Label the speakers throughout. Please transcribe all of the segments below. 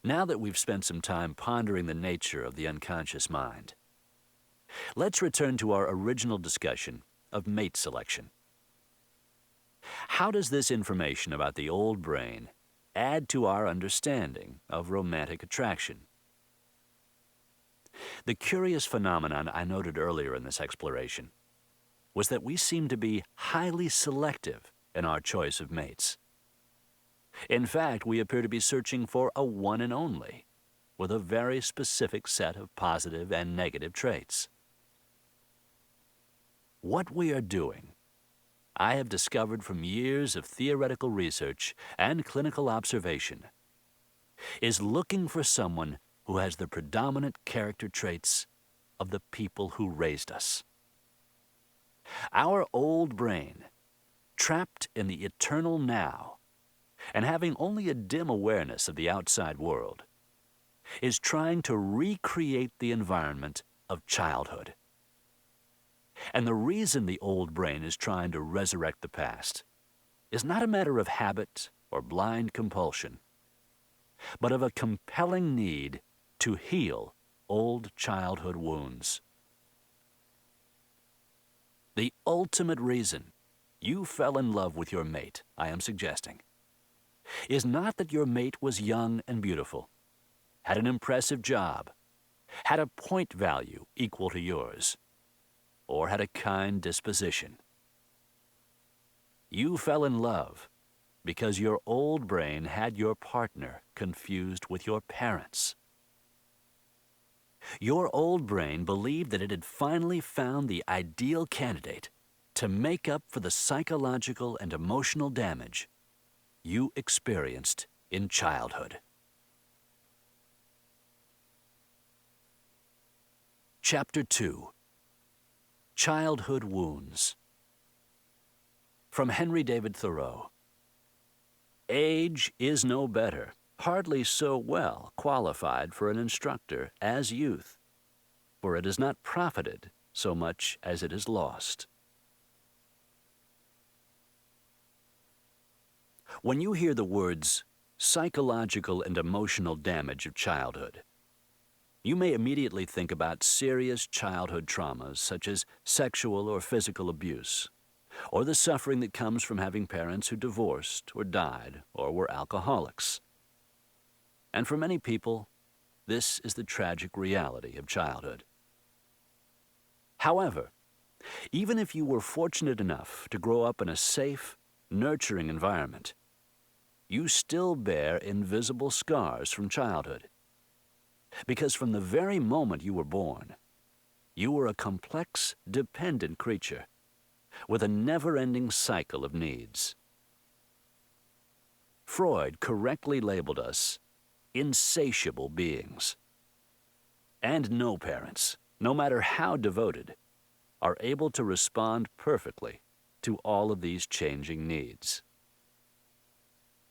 Speaker 1: Now that we've spent some time pondering the nature of the unconscious mind, let's return to our original discussion of mate selection. How does this information about the old brain add to our understanding of romantic attraction? The curious phenomenon I noted earlier in this exploration was that we seem to be highly selective in our choice of mates. In fact, we appear to be searching for a one and only, with a very specific set of positive and negative traits. What we are doing, I have discovered from years of theoretical research and clinical observation, is looking for someone who has the predominant character traits of the people who raised us. Our old brain, trapped in the eternal now, and having only a dim awareness of the outside world, is trying to recreate the environment of childhood. And the reason the old brain is trying to resurrect the past is not a matter of habit or blind compulsion, but of a compelling need to heal old childhood wounds. The ultimate reason you fell in love with your mate, I am suggesting, is not that your mate was young and beautiful, had an impressive job, had a point value equal to yours, or had a kind disposition. You fell in love because your old brain had your partner confused with your parents. Your old brain believed that it had finally found the ideal candidate to make up for the psychological and emotional damage you experienced in childhood. Chapter 2. Childhood Wounds. From Henry David Thoreau. Age is no better, hardly so well qualified for an instructor as youth, for it is not profited so much as it is lost. When you hear the words psychological and emotional damage of childhood, you may immediately think about serious childhood traumas such as sexual or physical abuse, or the suffering that comes from having parents who divorced or died or were alcoholics. And for many people, this is the tragic reality of childhood. However, even if you were fortunate enough to grow up in a safe, nurturing environment, you still bear invisible scars from childhood. Because from the very moment you were born, you were a complex, dependent creature with a never-ending cycle of needs. Freud correctly labeled us insatiable beings. And no parents, no matter how devoted, are able to respond perfectly to all of these changing needs.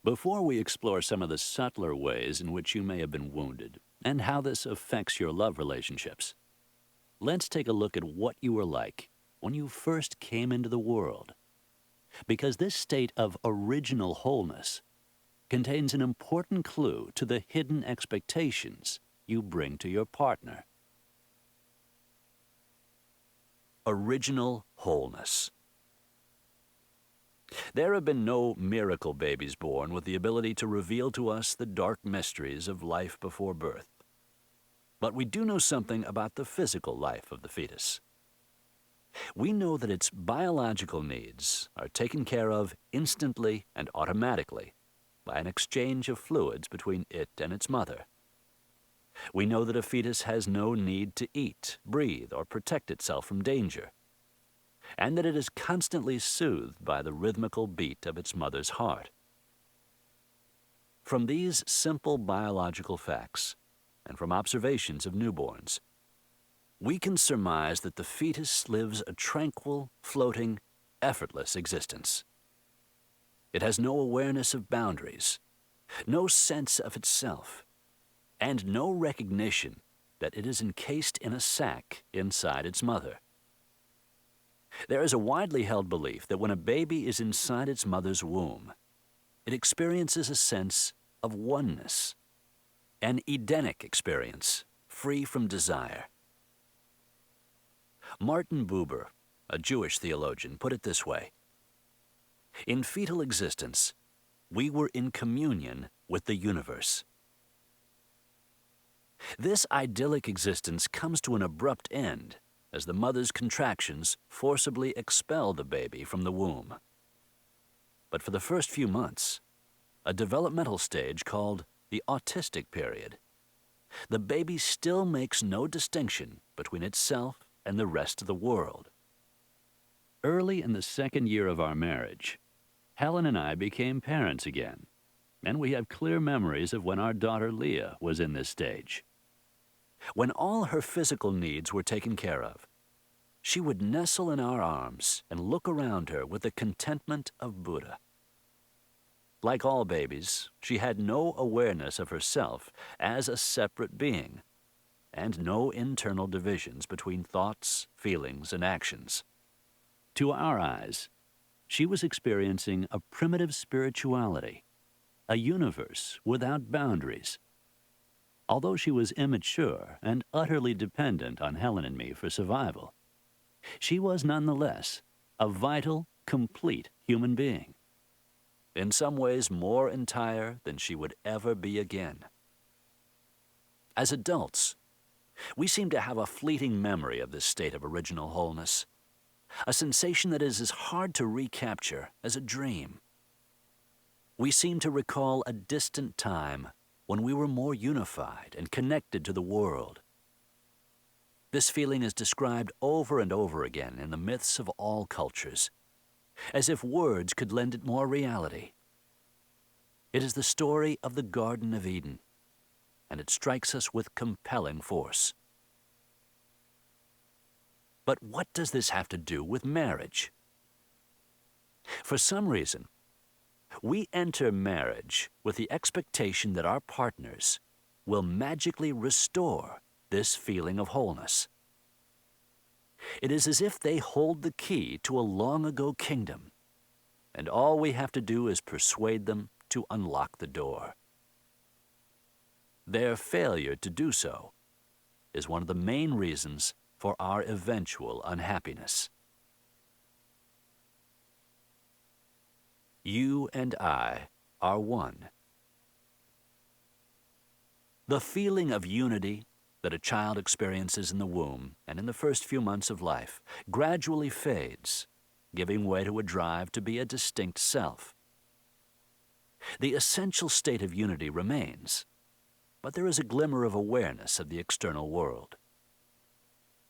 Speaker 1: Before we explore some of the subtler ways in which you may have been wounded and how this affects your love relationships, let's take a look at what you were like when you first came into the world, because this state of original wholeness contains an important clue to the hidden expectations you bring to your partner. Original wholeness. There have been no miracle babies born with the ability to reveal to us the dark mysteries of life before birth. But we do know something about the physical life of the fetus. We know that its biological needs are taken care of instantly and automatically by an exchange of fluids between it and its mother. We know that a fetus has no need to eat, breathe, or protect itself from danger, and that it is constantly soothed by the rhythmical beat of its mother's heart. From these simple biological facts, and from observations of newborns, we can surmise that the fetus lives a tranquil, floating, effortless existence. It has no awareness of boundaries, no sense of itself, and no recognition that it is encased in a sac inside its mother. There is a widely held belief that when a baby is inside its mother's womb, it experiences a sense of oneness. an Edenic experience, free from desire. Martin Buber, a Jewish theologian, put it this way: in fetal existence, we were in communion with the universe. This idyllic existence comes to an abrupt end as the mother's contractions forcibly expel the baby from the womb. But for the first few months, a developmental stage called the autistic period, the baby still makes no distinction between itself and the rest of the world. Early in the second year of our marriage, Helen and I became parents again, and we have clear memories of when our daughter Leah was in this stage. When all her physical needs were taken care of, she would nestle in our arms and look around her with the contentment of Buddha. Like all babies, she had no awareness of herself as a separate being, and no internal divisions between thoughts, feelings, and actions. To our eyes, she was experiencing a primitive spirituality, a universe without boundaries. Although she was immature and utterly dependent on Helen and me for survival, she was nonetheless a vital, complete human being, in some ways more entire than she would ever be again. As adults, we seem to have a fleeting memory of this state of original wholeness, a sensation that is as hard to recapture as a dream. We seem to recall a distant time when we were more unified and connected to the world. This feeling is described over and over again in the myths of all cultures, as if words could lend it more reality. It is the story of the Garden of Eden, and it strikes us with compelling force. But what does this have to do with marriage? For some reason, we enter marriage with the expectation that our partners will magically restore this feeling of wholeness. It is as if they hold the key to a long-ago kingdom, and all we have to do is persuade them to unlock the door. Their failure to do so is one of the main reasons for our eventual unhappiness. You and I are one. The feeling of unity that a child experiences in the womb and in the first few months of life gradually fades, giving way to a drive to be a distinct self. The essential state of unity remains, but there is a glimmer of awareness of the external world.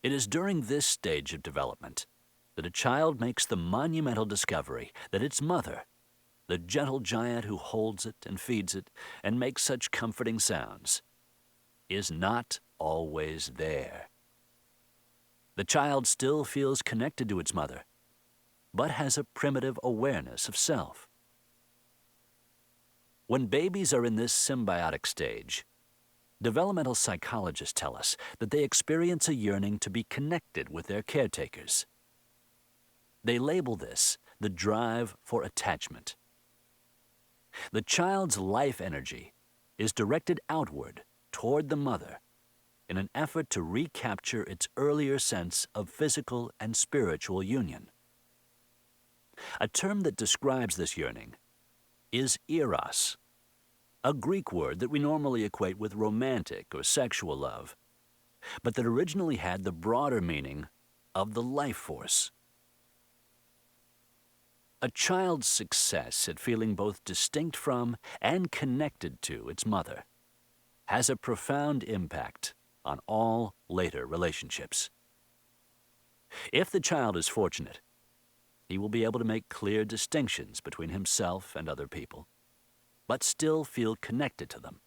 Speaker 1: It is during this stage of development that a child makes the monumental discovery that its mother, the gentle giant who holds it and feeds it and makes such comforting sounds, is not always there. The child still feels connected to its mother, but has a primitive awareness of self. When babies are in this symbiotic stage, developmental psychologists tell us that they experience a yearning to be connected with their caretakers. They label this the drive for attachment. The child's life energy is directed outward toward the mother in an effort to recapture its earlier sense of physical and spiritual union. A term that describes this yearning is eros, a Greek word that we normally equate with romantic or sexual love, but that originally had the broader meaning of the life force. A child's success at feeling both distinct from and connected to its mother has a profound impact on all later relationships. If the child is fortunate, he will be able to make clear distinctions between himself and other people, but still feel connected to them.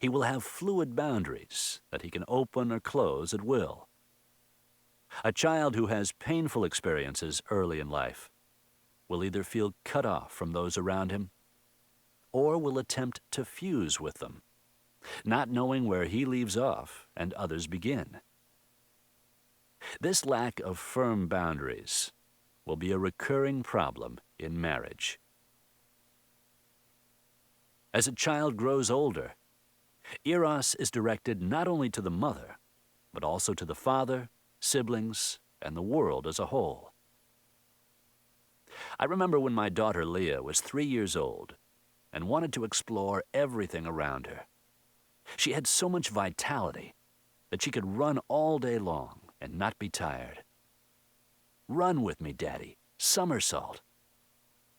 Speaker 1: He will have fluid boundaries that he can open or close at will. A child who has painful experiences early in life will either feel cut off from those around him or will attempt to fuse with them, not knowing where he leaves off and others begin. This lack of firm boundaries will be a recurring problem in marriage. As a child grows older, Eros is directed not only to the mother, but also to the father, siblings, and the world as a whole. I remember when my daughter Leah was 3 years old and wanted to explore everything around her. She had so much vitality that she could run all day long and not be tired. "Run with me, Daddy. Somersault."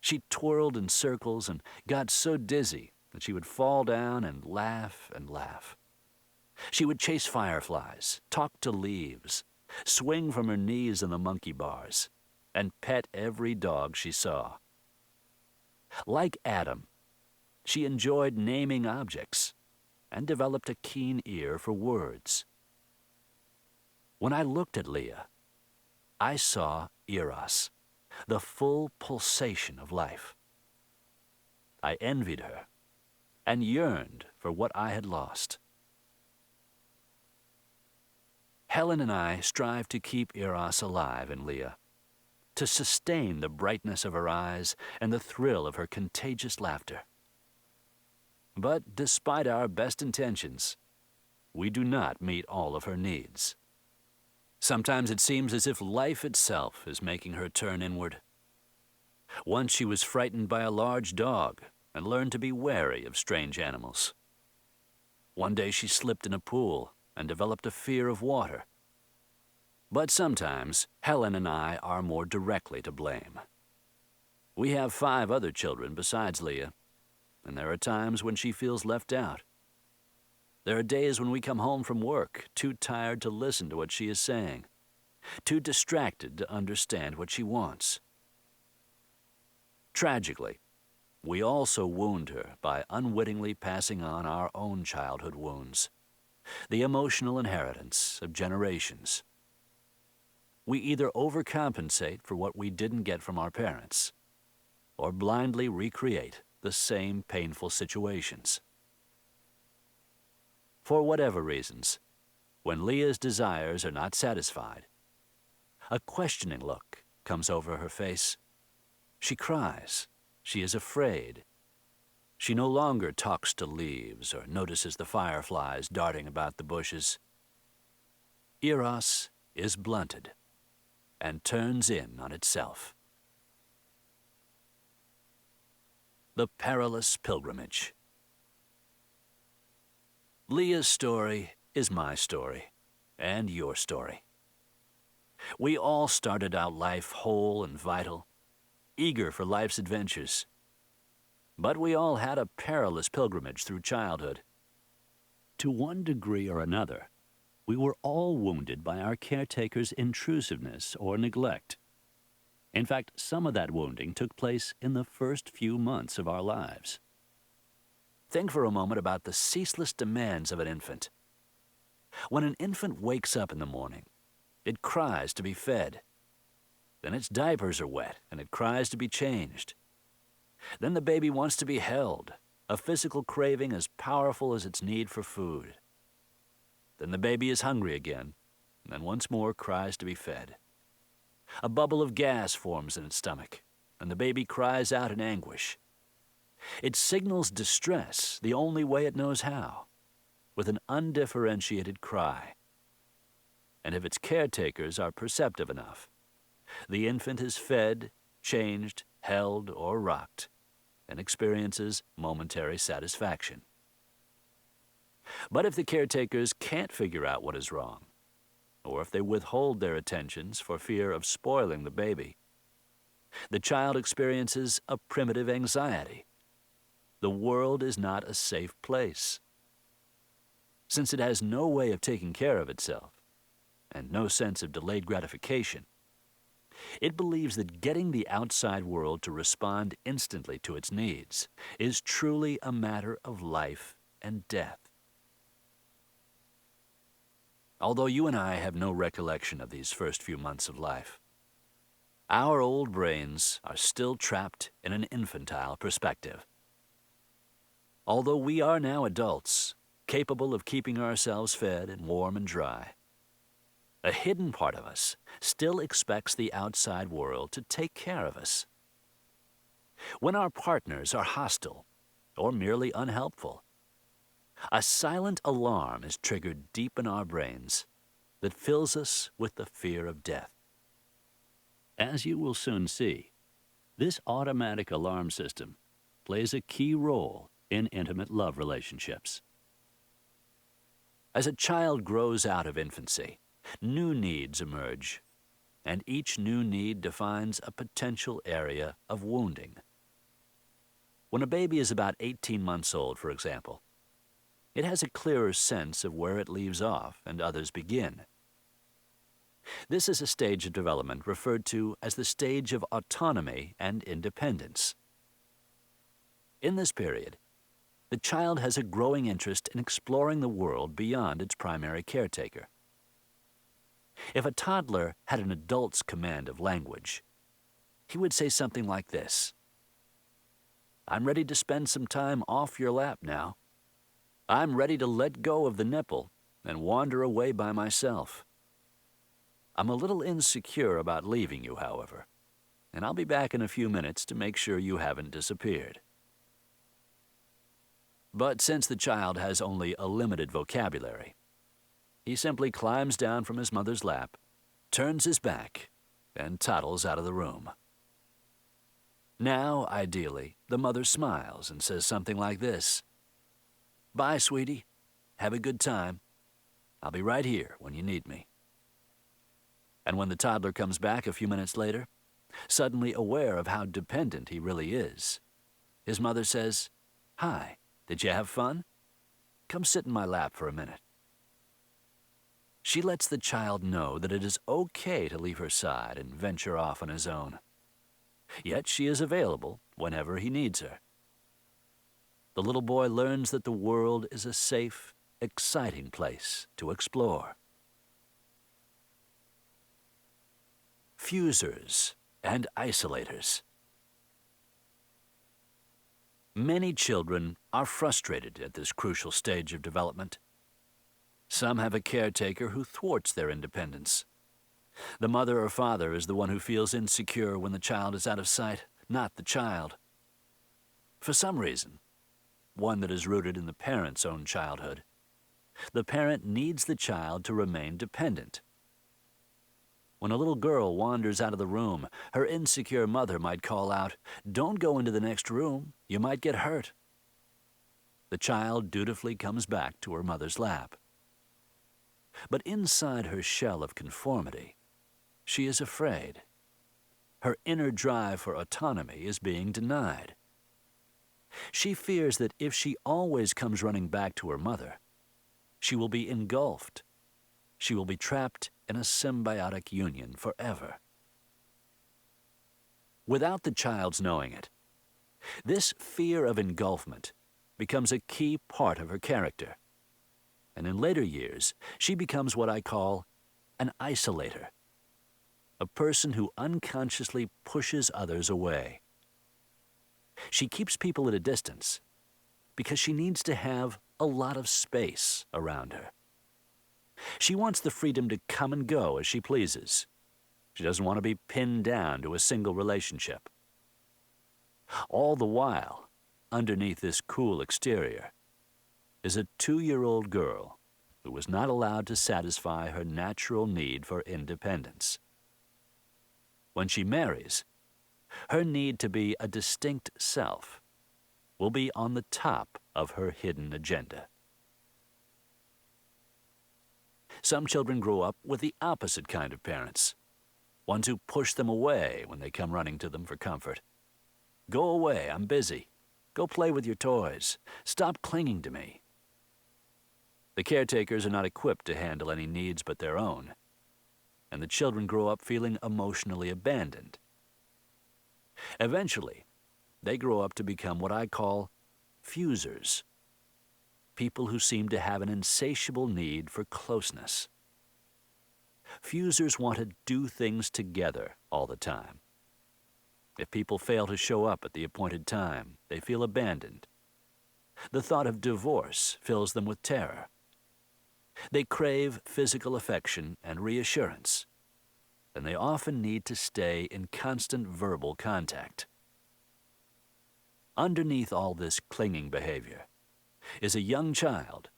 Speaker 1: She twirled in circles and got so dizzy that she would fall down and laugh and laugh. She would chase fireflies, talk to leaves, swing from her knees in the monkey bars, and pet every dog she saw. Like Adam, she enjoyed naming objects and developed a keen ear for words. When I looked at Leah, I saw Eros, the full pulsation of life. I envied her and yearned for what I had lost. Helen and I strive to keep Eros alive in Leah, to sustain the brightness of her eyes and the thrill of her contagious laughter. But despite our best intentions, we do not meet all of her needs. Sometimes it seems as if life itself is making her turn inward. Once she was frightened by a large dog and learned to be wary of strange animals. One day she slipped in a pool and developed a fear of water. But sometimes Helen and I are more directly to blame. We have 5 other children besides Leah, and there are times when she feels left out. There are days when we come home from work too tired to listen to what she is saying, too distracted to understand what she wants. Tragically, we also wound her by unwittingly passing on our own childhood wounds, the emotional inheritance of generations. We either overcompensate for what we didn't get from our parents, or blindly recreate the same painful situations. For whatever reasons, when Leah's desires are not satisfied, a questioning look comes over her face. She cries. She is afraid. She no longer talks to leaves or notices the fireflies darting about the bushes. Eros is blunted and turns in on itself. The Perilous Pilgrimage. Leah's story is my story, and your story. We all started out life whole and vital, eager for life's adventures. But we all had a perilous pilgrimage through childhood. To one degree or another, we were all wounded by our caretaker's intrusiveness or neglect. In fact, some of that wounding took place in the first few months of our lives. Think for a moment about the ceaseless demands of an infant. When an infant wakes up in the morning, it cries to be fed. Then its diapers are wet and it cries to be changed. Then the baby wants to be held, a physical craving as powerful as its need for food. Then the baby is hungry again, and then once more cries to be fed. A bubble of gas forms in its stomach, and the baby cries out in anguish. It signals distress the only way it knows how, with an undifferentiated cry. And if its caretakers are perceptive enough, the infant is fed, changed, held, or rocked, and experiences momentary satisfaction. But if the caretakers can't figure out what is wrong, or if they withhold their attentions for fear of spoiling the baby, the child experiences a primitive anxiety. The world is not a safe place. Since it has no way of taking care of itself, and no sense of delayed gratification, it believes that getting the outside world to respond instantly to its needs is truly a matter of life and death. Although you and I have no recollection of these first few months of life, our old brains are still trapped in an infantile perspective. Although we are now adults, capable of keeping ourselves fed and warm and dry, a hidden part of us still expects the outside world to take care of us. When our partners are hostile or merely unhelpful, A silent alarm is triggered deep in our brains that fills us with the fear of death. As you will soon see, this automatic alarm system plays a key role in intimate love relationships. As a child grows out of infancy, new needs emerge, and each new need defines a potential area of wounding. When a baby is about 18 months old, for example, it has a clearer sense of where it leaves off and others begin. This is a stage of development referred to as the stage of autonomy and independence. In this period, the child has a growing interest in exploring the world beyond its primary caretaker. If a toddler had an adult's command of language, he would say something like this: "I'm ready to spend some time off your lap now. I'm ready to let go of the nipple and wander away by myself. I'm a little insecure about leaving you, however, and I'll be back in a few minutes to make sure you haven't disappeared." But since the child has only a limited vocabulary, he simply climbs down from his mother's lap, turns his back, and toddles out of the room. Now, ideally, the mother smiles and says something like this: "Bye, sweetie. Have a good time. I'll be right here when you need me." And when the toddler comes back a few minutes later, suddenly aware of how dependent he really is, his mother says, "Hi, did you have fun? Come sit in my lap for a minute." She lets the child know that it is okay to leave her side and venture off on his own. Yet she is available whenever he needs her. The little boy learns that the world is a safe, exciting place to explore. Fusers and isolators. Many children are frustrated at this crucial stage of development. Some have a caretaker who thwarts their independence. The mother or father is the one who feels insecure when the child is out of sight, not the child. For some reason, one that is rooted in the parent's own childhood, the parent needs the child to remain dependent. When a little girl wanders out of the room, her insecure mother might call out, "Don't go into the next room, you might get hurt." The child dutifully comes back to her mother's lap. But inside her shell of conformity, she is afraid. Her inner drive for autonomy is being denied. She fears that if she always comes running back to her mother, she will be engulfed. She will be trapped in a symbiotic union forever. Without the child's knowing it, this fear of engulfment becomes a key part of her character. And in later years, she becomes what I call an isolator, a person who unconsciously pushes others away. She keeps people at a distance because she needs to have a lot of space around her. She wants the freedom to come and go as she pleases. She doesn't want to be pinned down to a single relationship. All the while, underneath this cool exterior, is a 2-year-old girl who was not allowed to satisfy her natural need for independence. When she marries, her need to be a distinct self will be on the top of her hidden agenda. Some children grow up with the opposite kind of parents, ones who push them away when they come running to them for comfort. "Go away, I'm busy. Go play with your toys. Stop clinging to me." The caretakers are not equipped to handle any needs but their own, and the children grow up feeling emotionally abandoned. Eventually, they grow up to become what I call fusers, people who seem to have an insatiable need for closeness. Fusers want to do things together all the time. If people fail to show up at the appointed time, they feel abandoned. The thought of divorce fills them with terror. They crave physical affection and reassurance, and they often need to stay in constant verbal contact. Underneath all this clinging behavior is a young child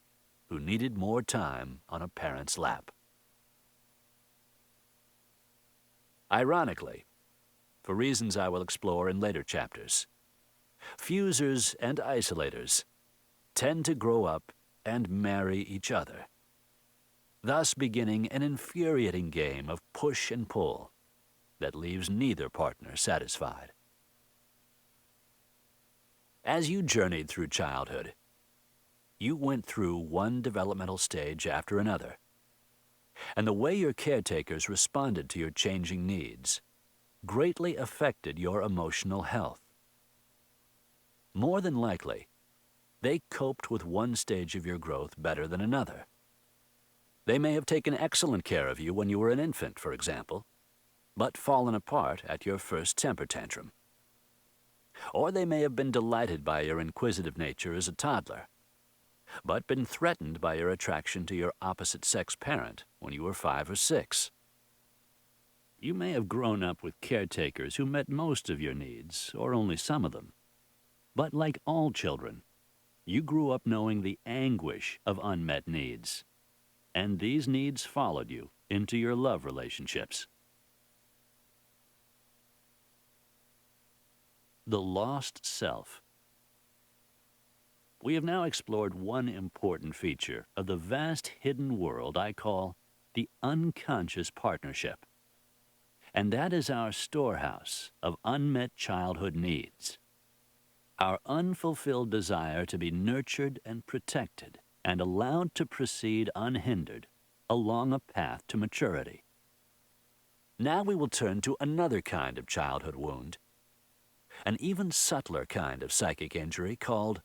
Speaker 1: who needed more time on a parent's lap. Ironically, for reasons I will explore in later chapters, fusers and isolators tend to grow up and marry each other, thus beginning an infuriating game of push and pull that leaves neither partner satisfied. As you journeyed through childhood, you went through one developmental stage after another, and the way your caretakers responded to your changing needs greatly affected your emotional health. More than likely, they coped with one stage of your growth better than another. They may have taken excellent care of you when you were an infant, for example, but fallen apart at your first temper tantrum. Or they may have been delighted by your inquisitive nature as a toddler, but been threatened by your attraction to your opposite-sex parent when you were 5 or 6. You may have grown up with caretakers who met most of your needs, or only some of them. But like all children, you grew up knowing the anguish of unmet needs, and these needs followed you into your love relationships. The lost self. We have now explored one important feature of the vast hidden world I call the unconscious partnership, and that is our storehouse of unmet childhood needs. Our unfulfilled desire to be nurtured and protected and allowed to proceed unhindered along a path to maturity. Now we will turn to another kind of childhood wound, an even subtler kind of psychic injury called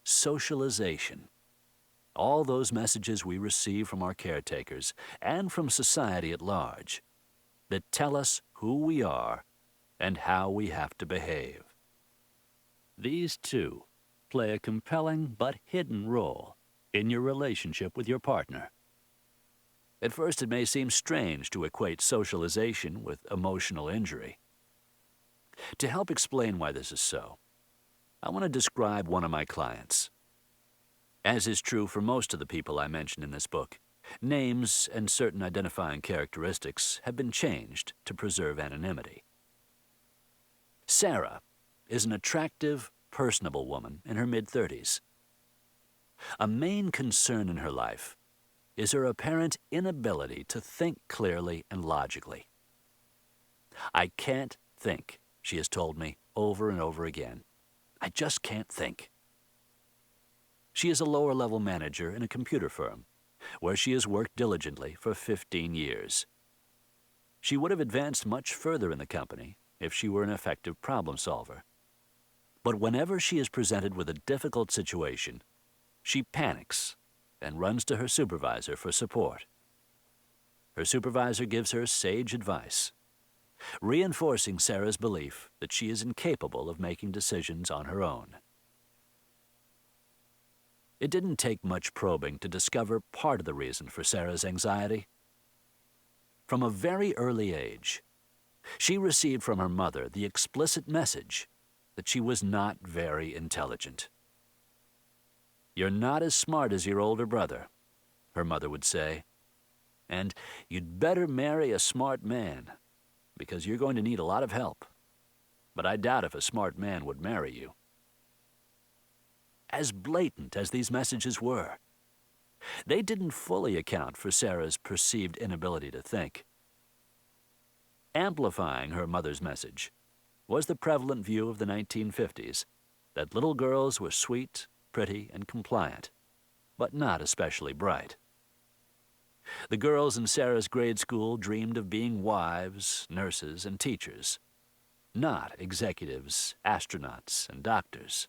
Speaker 1: socialization. All those messages we receive from our caretakers and from society at large that tell us who we are and how we have to behave. These two play a compelling but hidden role in your relationship with your partner. At first, it may seem strange to equate socialization with emotional injury. To help explain why this is so, I want to describe one of my clients. As is true for most of the people I mention in this book, names and certain identifying characteristics have been changed to preserve anonymity. Sarah is an attractive, personable woman in her mid-30s. A main concern in her life is her apparent inability to think clearly and logically. "I can't think," she has told me over and over again. "I just can't think." She is a lower-level manager in a computer firm, where she has worked diligently for 15 years. She would have advanced much further in the company if she were an effective problem solver. But whenever she is presented with a difficult situation, she panics and runs to her supervisor for support. Her supervisor gives her sage advice, reinforcing Sarah's belief that she is incapable of making decisions on her own. It didn't take much probing to discover part of the reason for Sarah's anxiety. From a very early age, she received from her mother the explicit message that she was not very intelligent. "You're not as smart as your older brother," her mother would say, "and you'd better marry a smart man, because you're going to need a lot of help. But I doubt if a smart man would marry you." As blatant as these messages were, they didn't fully account for Sarah's perceived inability to think. Amplifying her mother's message was the prevalent view of the 1950s that little girls were sweet, pretty, and compliant, but not especially bright. The girls in Sarah's grade school dreamed of being wives, nurses, and teachers, not executives, astronauts, and doctors.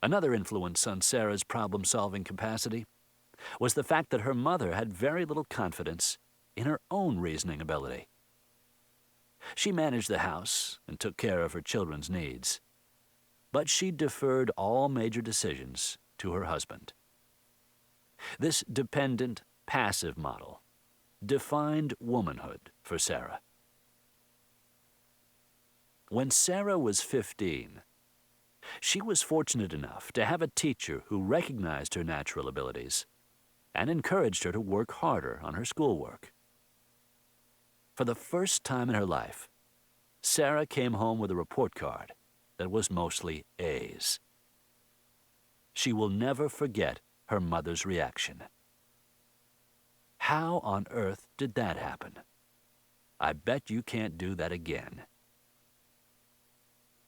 Speaker 1: Another influence on Sarah's problem-solving capacity was the fact that her mother had very little confidence in her own reasoning ability. She managed the house and took care of her children's needs, but she deferred all major decisions to her husband. This dependent, passive model defined womanhood for Sarah. When Sarah was 15, She was fortunate enough to have a teacher who recognized her natural abilities and encouraged her to work harder on her schoolwork. For the first time in her life, Sarah came home with a report card that was mostly A's. She will never forget her mother's reaction. How on earth did that happen? I bet you can't do that again.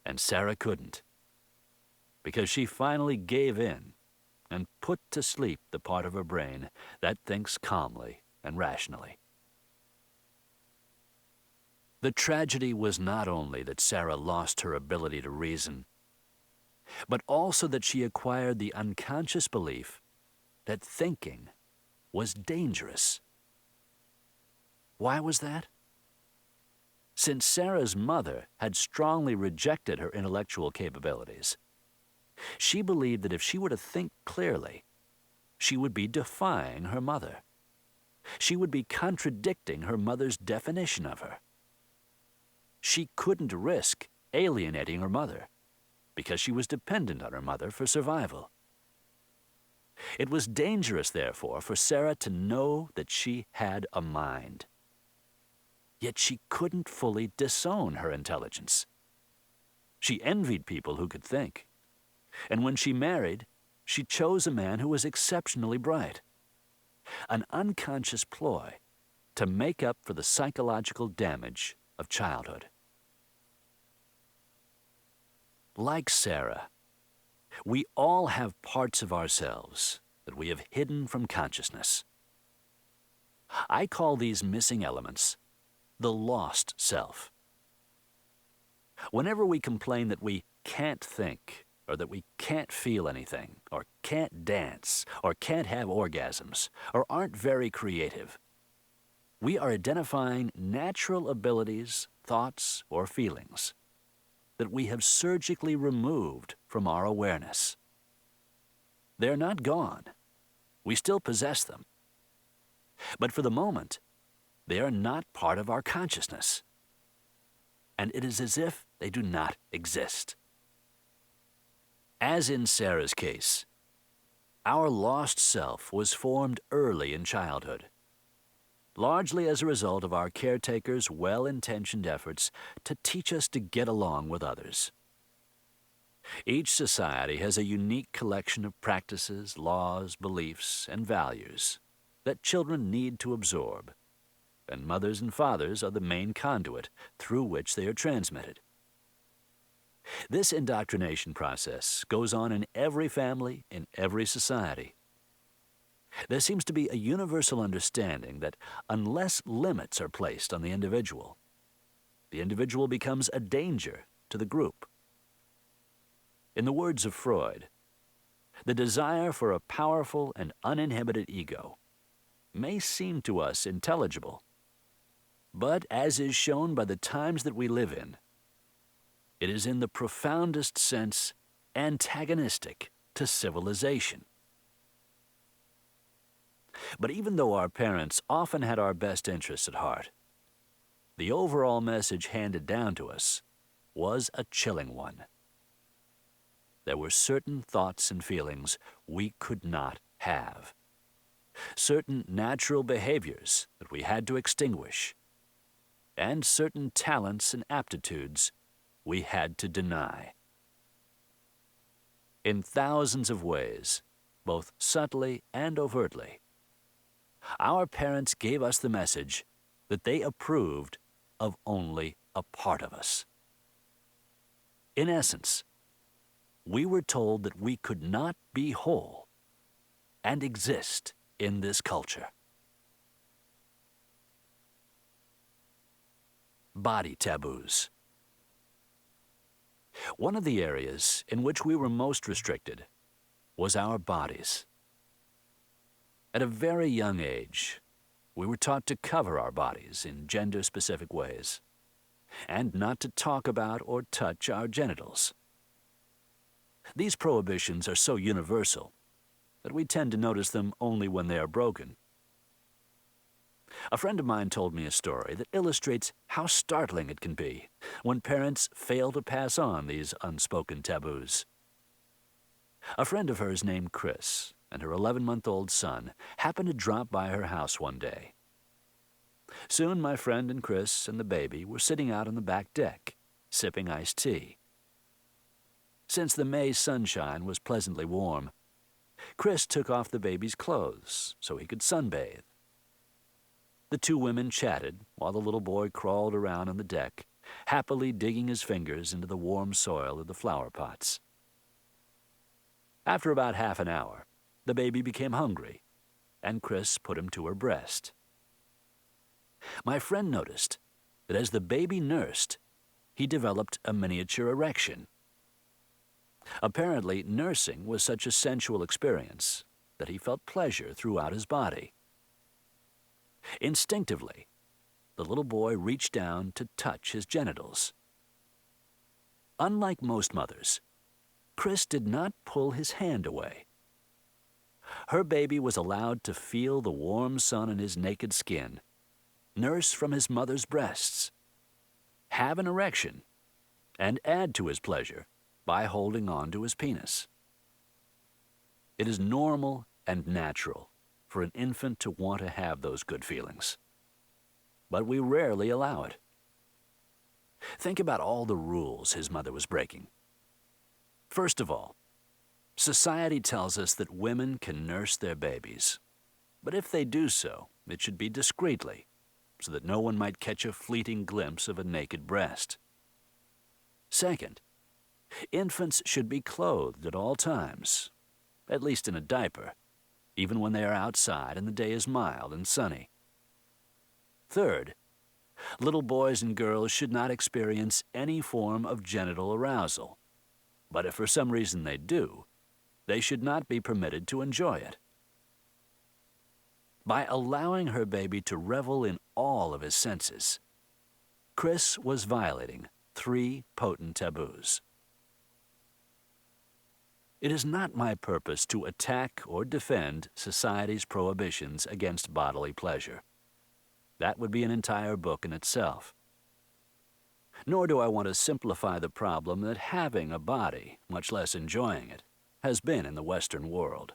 Speaker 1: And Sarah couldn't, because she finally gave in and put to sleep the part of her brain that thinks calmly and rationally. The tragedy was not only that Sarah lost her ability to reason, but also that she acquired the unconscious belief that thinking was dangerous. Why was that? Since Sarah's mother had strongly rejected her intellectual capabilities, she believed that if she were to think clearly, she would be defying her mother. She would be contradicting her mother's definition of her. She couldn't risk alienating her mother because she was dependent on her mother for survival. It was dangerous, therefore, for Sarah to know that she had a mind. Yet she couldn't fully disown her intelligence. She envied people who could think. And when she married, she chose a man who was exceptionally bright. An unconscious ploy to make up for the psychological damage of childhood. Like Sarah, we all have parts of ourselves that we have hidden from consciousness. I call these missing elements the lost self. Whenever we complain that we can't think, or that we can't feel anything, or can't dance, or can't have orgasms, or aren't very creative, we are identifying natural abilities, thoughts, or feelings that we have surgically removed from our awareness. They're not gone. We still possess them. But for the moment, they are not part of our consciousness. And it is as if they do not exist. As in Sarah's case, our lost self was formed early in childhood, largely as a result of our caretakers' well-intentioned efforts to teach us to get along with others. Each society has a unique collection of practices, laws, beliefs, and values that children need to absorb, and mothers and fathers are the main conduit through which they are transmitted. This indoctrination process goes on in every family, in every society. There seems to be a universal understanding that unless limits are placed on the individual becomes a danger to the group. In the words of Freud, the desire for a powerful and uninhibited ego may seem to us intelligible, but as is shown by the times that we live in, it is in the profoundest sense antagonistic to civilization. But even though our parents often had our best interests at heart, the overall message handed down to us was a chilling one. There were certain thoughts and feelings we could not have, certain natural behaviors that we had to extinguish, and certain talents and aptitudes we had to deny. In thousands of ways, both subtly and overtly, our parents gave us the message that they approved of only a part of us. In essence, we were told that we could not be whole and exist in this culture. Body taboos. One of the areas in which we were most restricted was our bodies. At a very young age, we were taught to cover our bodies in gender-specific ways, and not to talk about or touch our genitals. These prohibitions are so universal that we tend to notice them only when they are broken. A friend of mine told me a story that illustrates how startling it can be when parents fail to pass on these unspoken taboos. A friend of hers named Chris and her 11-month-old son happened to drop by her house one day. Soon my friend and Chris and the baby were sitting out on the back deck, sipping iced tea. Since the May sunshine was pleasantly warm, Chris took off the baby's clothes so he could sunbathe. The two women chatted while the little boy crawled around on the deck, happily digging his fingers into the warm soil of the flower pots. After about half an hour, the baby became hungry, and Chris put him to her breast. My friend noticed that as the baby nursed, he developed a miniature erection. Apparently, nursing was such a sensual experience that he felt pleasure throughout his body. Instinctively, the little boy reached down to touch his genitals. Unlike most mothers, Chris did not pull his hand away. Her baby was allowed to feel the warm sun on his naked skin, nurse from his mother's breasts, have an erection, and add to his pleasure by holding on to his penis. It is normal and natural for an infant to want to have those good feelings, but we rarely allow it. Think about all the rules his mother was breaking. First of all, society tells us that women can nurse their babies, but if they do so, it should be discreetly, so that no one might catch a fleeting glimpse of a naked breast. Second, infants should be clothed at all times, at least in a diaper, even when they are outside and the day is mild and sunny. Third, little boys and girls should not experience any form of genital arousal, but if for some reason they do, they should not be permitted to enjoy it. By allowing her baby to revel in all of his senses, Chris was violating 3 potent taboos. It is not my purpose to attack or defend society's prohibitions against bodily pleasure. That would be an entire book in itself. Nor do I want to simplify the problem that having a body, much less enjoying it, has been in the Western world.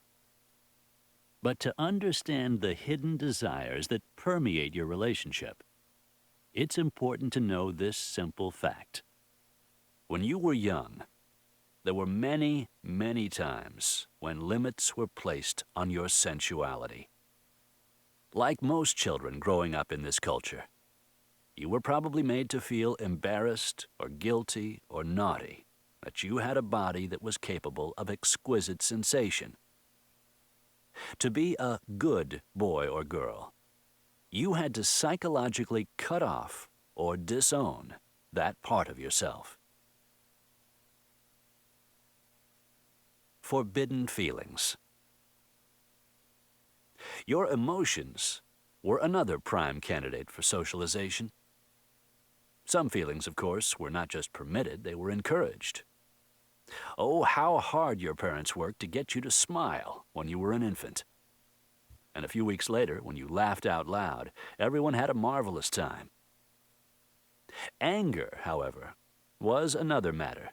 Speaker 1: But to understand the hidden desires that permeate your relationship, it's important to know this simple fact. When you were young, there were many, many times when limits were placed on your sensuality. Like most children growing up in this culture, you were probably made to feel embarrassed or guilty or naughty that you had a body that was capable of exquisite sensation. To be a good boy or girl, you had to psychologically cut off or disown that part of yourself. Forbidden feelings. Your emotions were another prime candidate for socialization. Some feelings, of course, were not just permitted, they were encouraged. Oh, how hard your parents worked to get you to smile when you were an infant. And a few weeks later, when you laughed out loud, everyone had a marvelous time. Anger, however, was another matter.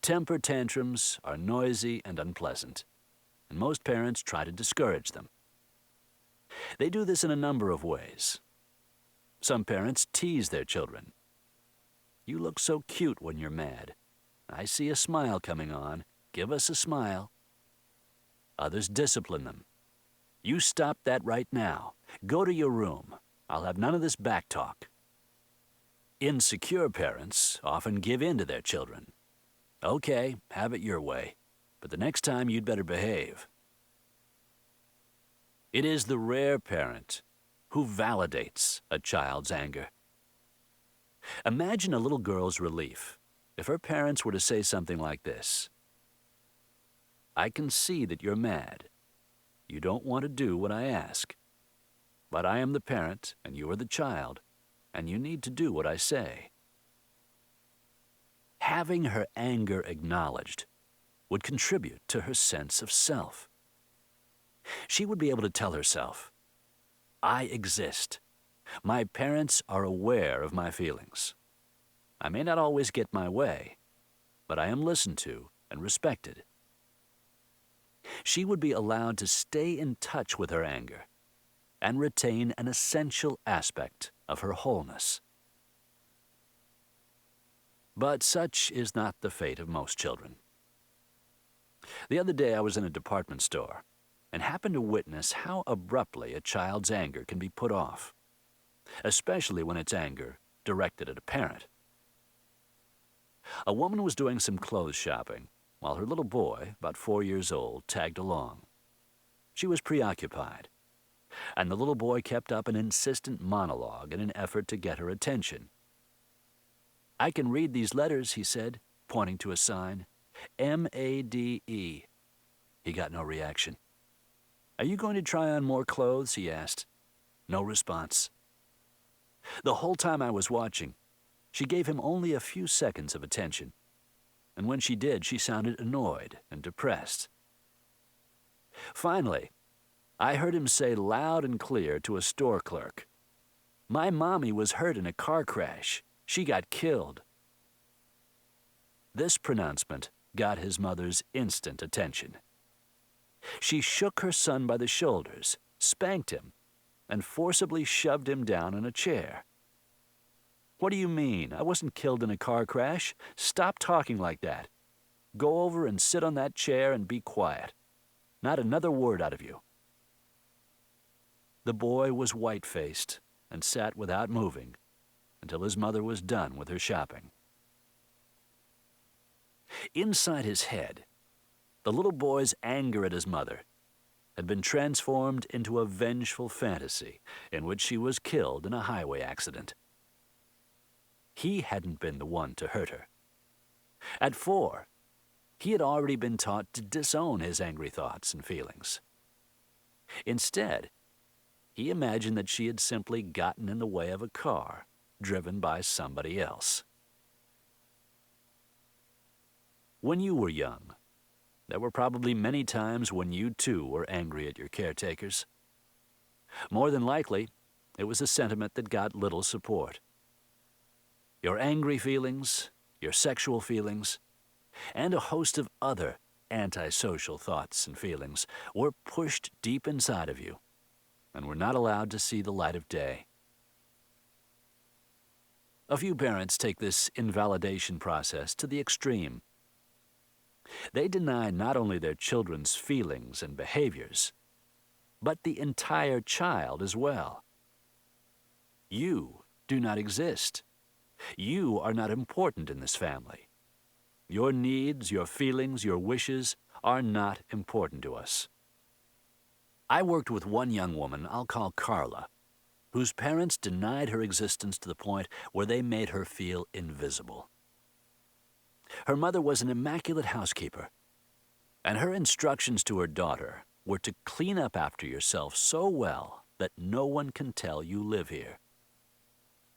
Speaker 1: Temper tantrums are noisy and unpleasant, and most parents try to discourage them. They do this in a number of ways. Some parents tease their children. You look so cute when you're mad. I see a smile coming on. Give us a smile. Others discipline them. You stop that right now. Go to your room. I'll have none of this back talk. Insecure parents often give in to their children. Okay, have it your way, but the next time you'd better behave. It is the rare parent who validates a child's anger. Imagine a little girl's relief if her parents were to say something like this. I can see that you're mad. You don't want to do what I ask. But I am the parent and you are the child, and you need to do what I say. Having her anger acknowledged would contribute to her sense of self. She would be able to tell herself, I exist. My parents are aware of my feelings. I may not always get my way, but I am listened to and respected. She would be allowed to stay in touch with her anger and retain an essential aspect of her wholeness. But such is not the fate of most children. The other day I was in a department store and happened to witness how abruptly a child's anger can be put off, especially when it's anger directed at a parent. A woman was doing some clothes shopping while her little boy, about 4 years old, tagged along. She was preoccupied, and the little boy kept up an insistent monologue in an effort to get her attention. "I can read these letters," he said, pointing to a sign. M-A-D-E. He got no reaction. "Are you going to try on more clothes?" he asked. No response. The whole time I was watching, she gave him only a few seconds of attention, and when she did, she sounded annoyed and depressed. Finally, I heard him say loud and clear to a store clerk, "My mommy was hurt in a car crash. She got killed." This pronouncement got his mother's instant attention. She shook her son by the shoulders, spanked him, and forcibly shoved him down in a chair. "What do you mean? I wasn't killed in a car crash. Stop talking like that. Go over and sit on that chair and be quiet. Not another word out of you." The boy was white-faced and sat without moving until his mother was done with her shopping. Inside his head, the little boy's anger at his mother had been transformed into a vengeful fantasy in which she was killed in a highway accident. He hadn't been the one to hurt her. At 4, he had already been taught to disown his angry thoughts and feelings. Instead, he imagined that she had simply gotten in the way of a car driven by somebody else. When you were young, there were probably many times when you too were angry at your caretakers. More than likely, it was a sentiment that got little support. Your angry feelings, your sexual feelings, and a host of other antisocial thoughts and feelings were pushed deep inside of you and were not allowed to see the light of day. A few parents take this invalidation process to the extreme. They deny not only their children's feelings and behaviors, but the entire child as well. You do not exist. You are not important in this family. Your needs, your feelings, your wishes are not important to us. I worked with one young woman I'll call Carla, whose parents denied her existence to the point where they made her feel invisible. Her mother was an immaculate housekeeper, and her instructions to her daughter were to clean up after yourself so well that no one can tell you live here.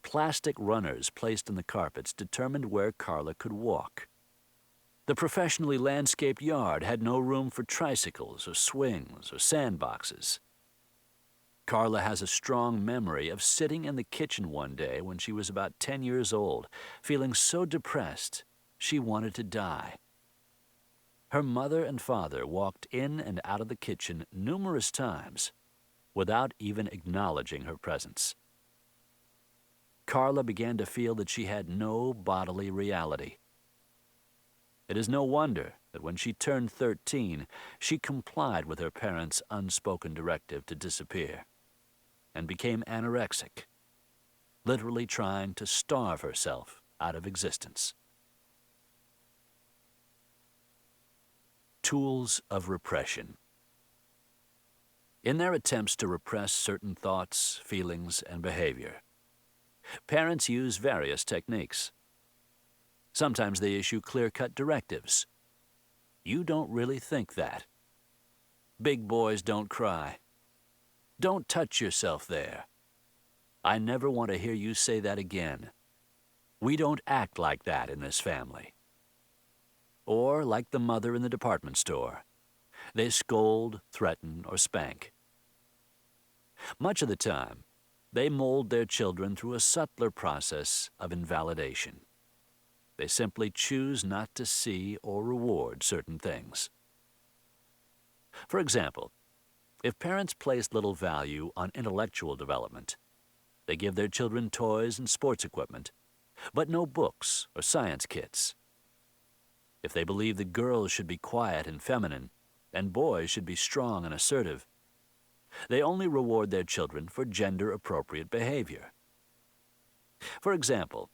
Speaker 1: Plastic runners placed in the carpets determined where Carla could walk. The professionally landscaped yard had no room for tricycles or swings or sandboxes. Carla has a strong memory of sitting in the kitchen one day when she was about 10 years old, feeling so depressed she wanted to die. Her mother and father walked in and out of the kitchen numerous times without even acknowledging her presence. Carla began to feel that she had no bodily reality. It is no wonder that when she turned 13, she complied with her parents' unspoken directive to disappear and became anorexic, literally trying to starve herself out of existence. Tools of repression. In their attempts to repress certain thoughts, feelings, and behavior, parents use various techniques. Sometimes they issue clear-cut directives. You don't really think that. Big boys don't cry. Don't touch yourself there. I never want to hear you say that again. We don't act like that in this family. Or like the mother in the department store. They scold, threaten, or spank. Much of the time, they mold their children through a subtler process of invalidation. They simply choose not to see or reward certain things. For example, if parents place little value on intellectual development, they give their children toys and sports equipment, but no books or science kits. If they believe that girls should be quiet and feminine, and boys should be strong and assertive, they only reward their children for gender-appropriate behavior. For example,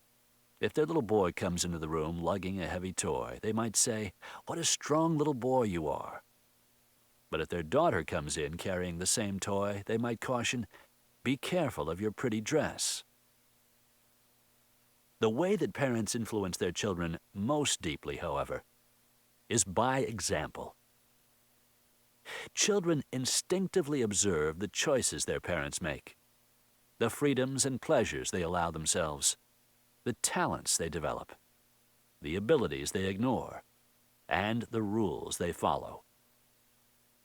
Speaker 1: if their little boy comes into the room lugging a heavy toy, they might say, "What a strong little boy you are." But if their daughter comes in carrying the same toy, they might caution, "Be careful of your pretty dress." The way that parents influence their children most deeply, however, is by example. Children instinctively observe the choices their parents make, the freedoms and pleasures they allow themselves, the talents they develop, the abilities they ignore, and the rules they follow.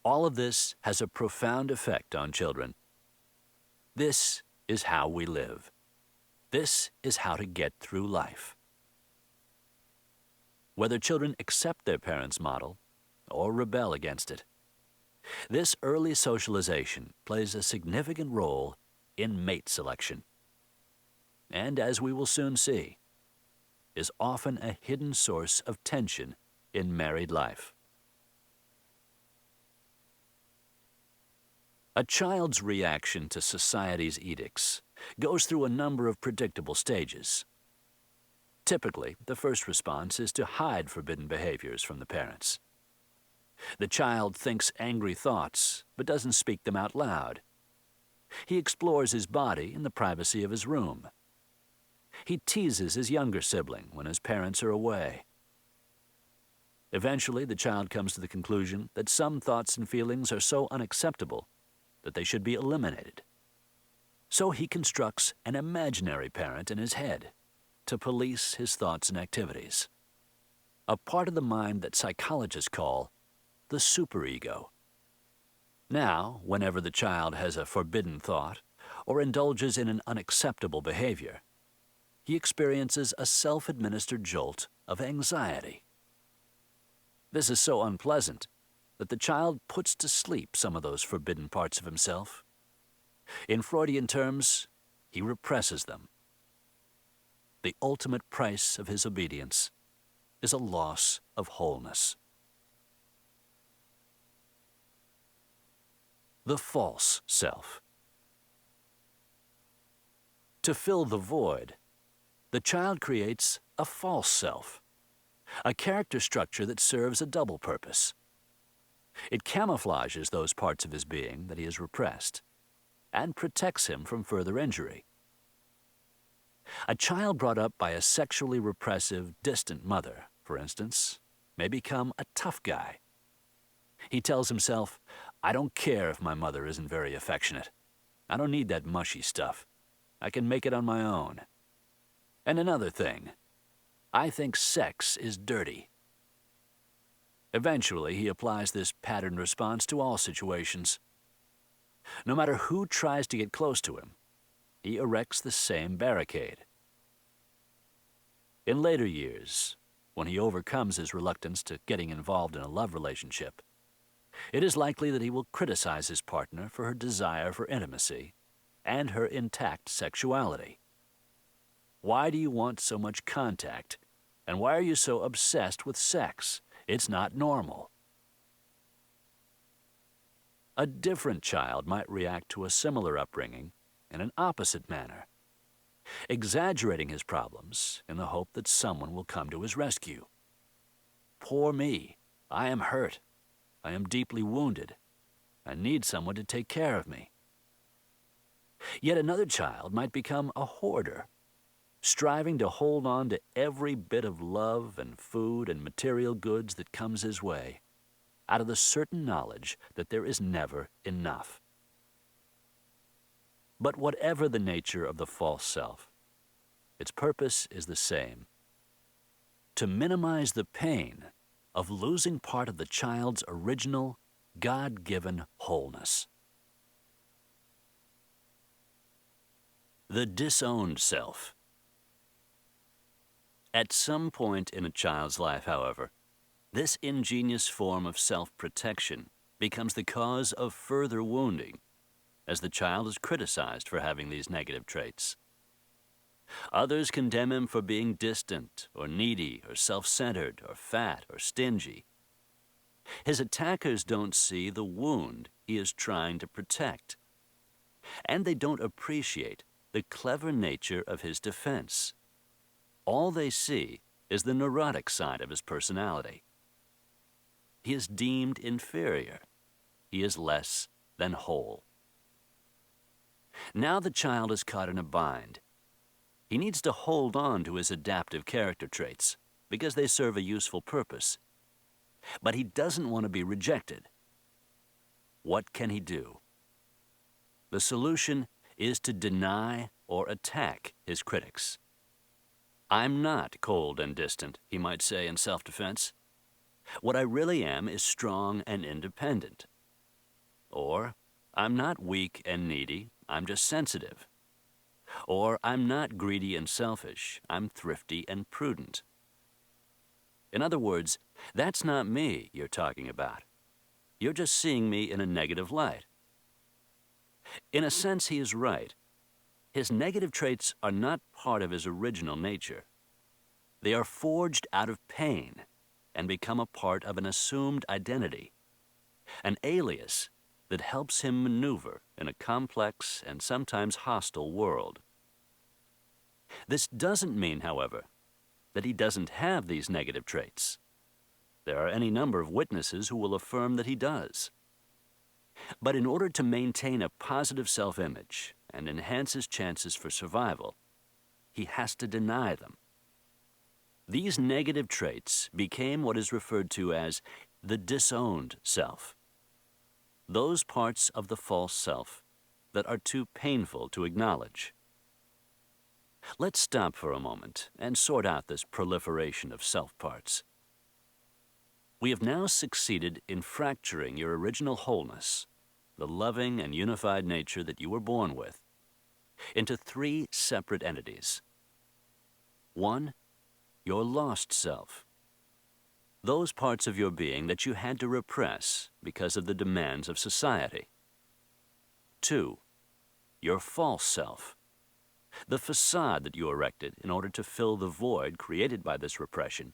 Speaker 1: All of this has a profound effect on children. This is how we live. This is how to get through life. Whether children accept their parents' model or rebel against it, this early socialization plays a significant role in mate selection, and as we will soon see, is often a hidden source of tension in married life. A child's reaction to society's edicts goes through a number of predictable stages. Typically, the first response is to hide forbidden behaviors from the parents. The child thinks angry thoughts, but doesn't speak them out loud. He explores his body in the privacy of his room. He teases his younger sibling when his parents are away. Eventually, the child comes to the conclusion that some thoughts and feelings are so unacceptable that they should be eliminated. So he constructs an imaginary parent in his head to police his thoughts and activities. A part of the mind that psychologists call the superego. Now, whenever the child has a forbidden thought or indulges in an unacceptable behavior, he experiences a self-administered jolt of anxiety. This is so unpleasant that the child puts to sleep some of those forbidden parts of himself. In Freudian terms, he represses them. The ultimate price of his obedience is a loss of wholeness. The false self. To fill the void, the child creates a false self, a character structure that serves a double purpose. It camouflages those parts of his being that he has repressed and protects him from further injury. A child brought up by a sexually repressive, distant mother, for instance, may become a tough guy. He tells himself, "I don't care if my mother isn't very affectionate. I don't need that mushy stuff. I can make it on my own. And another thing, I think sex is dirty." Eventually, he applies this patterned response to all situations. No matter who tries to get close to him, he erects the same barricade. In later years, when he overcomes his reluctance to getting involved in a love relationship, it is likely that he will criticize his partner for her desire for intimacy and her intact sexuality. Why do you want so much contact? And why are you so obsessed with sex? It's not normal. A different child might react to a similar upbringing in an opposite manner, exaggerating his problems in the hope that someone will come to his rescue. Poor me, I am hurt. I am deeply wounded. I need someone to take care of me. Yet another child might become a hoarder, striving to hold on to every bit of love and food and material goods that comes his way, out of the certain knowledge that there is never enough. But whatever the nature of the false self, its purpose is the same: to minimize the pain of losing part of the child's original, God-given wholeness. The disowned self. At some point in a child's life, however, this ingenious form of self-protection becomes the cause of further wounding, as the child is criticized for having these negative traits. Others condemn him for being distant, or needy, or self-centered, or fat, or stingy. His attackers don't see the wound he is trying to protect, and they don't appreciate the clever nature of his defense. All they see is the neurotic side of his personality. He is deemed inferior. He is less than whole. Now the child is caught in a bind. He needs to hold on to his adaptive character traits because they serve a useful purpose. But he doesn't want to be rejected. What can he do? The solution is to deny or attack his critics. I'm not cold and distant, he might say in self-defense. What I really am is strong and independent. Or, I'm not weak and needy, I'm just sensitive. Or, I'm not greedy and selfish, I'm thrifty and prudent. In other words, that's not me you're talking about. You're just seeing me in a negative light. In a sense, he is right. His negative traits are not part of his original nature. They are forged out of pain and become a part of an assumed identity, an alias that helps him maneuver in a complex and sometimes hostile world. This doesn't mean, however, that he doesn't have these negative traits. There are any number of witnesses who will affirm that he does. But in order to maintain a positive self-image and enhance his chances for survival, he has to deny them. These negative traits became what is referred to as the disowned self. Those parts of the false self that are too painful to acknowledge. Let's stop for a moment and sort out this proliferation of self parts. We have now succeeded in fracturing your original wholeness, the loving and unified nature that you were born with, into three separate entities. One, your lost self. Those parts of your being that you had to repress because of the demands of society. Two, your false self. The facade that you erected in order to fill the void created by this repression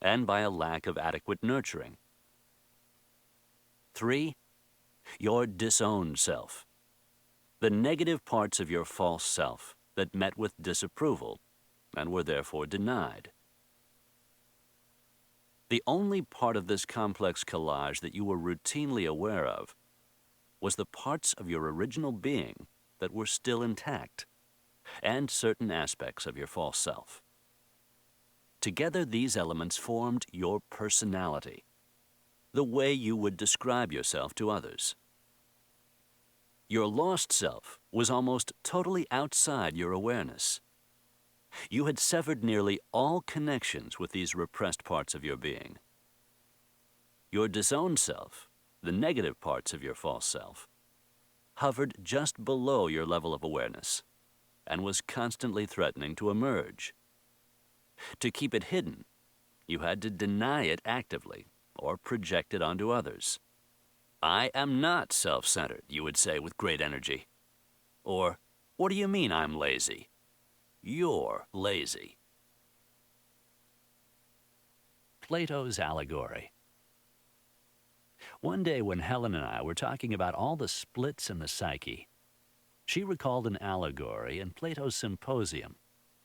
Speaker 1: and by a lack of adequate nurturing. Three, your disowned self. The negative parts of your false self that met with disapproval and were therefore denied. The only part of this complex collage that you were routinely aware of was the parts of your original being that were still intact, and certain aspects of your false self. Together, these elements formed your personality, the way you would describe yourself to others. Your lost self was almost totally outside your awareness. You had severed nearly all connections with these repressed parts of your being. Your disowned self, the negative parts of your false self, hovered just below your level of awareness and was constantly threatening to emerge. To keep it hidden, you had to deny it actively or project it onto others. I am not self-centered, you would say with great energy. Or, what do you mean I'm lazy? You're lazy. Plato's allegory. One day when Helen and I were talking about all the splits in the psyche, she recalled an allegory in Plato's Symposium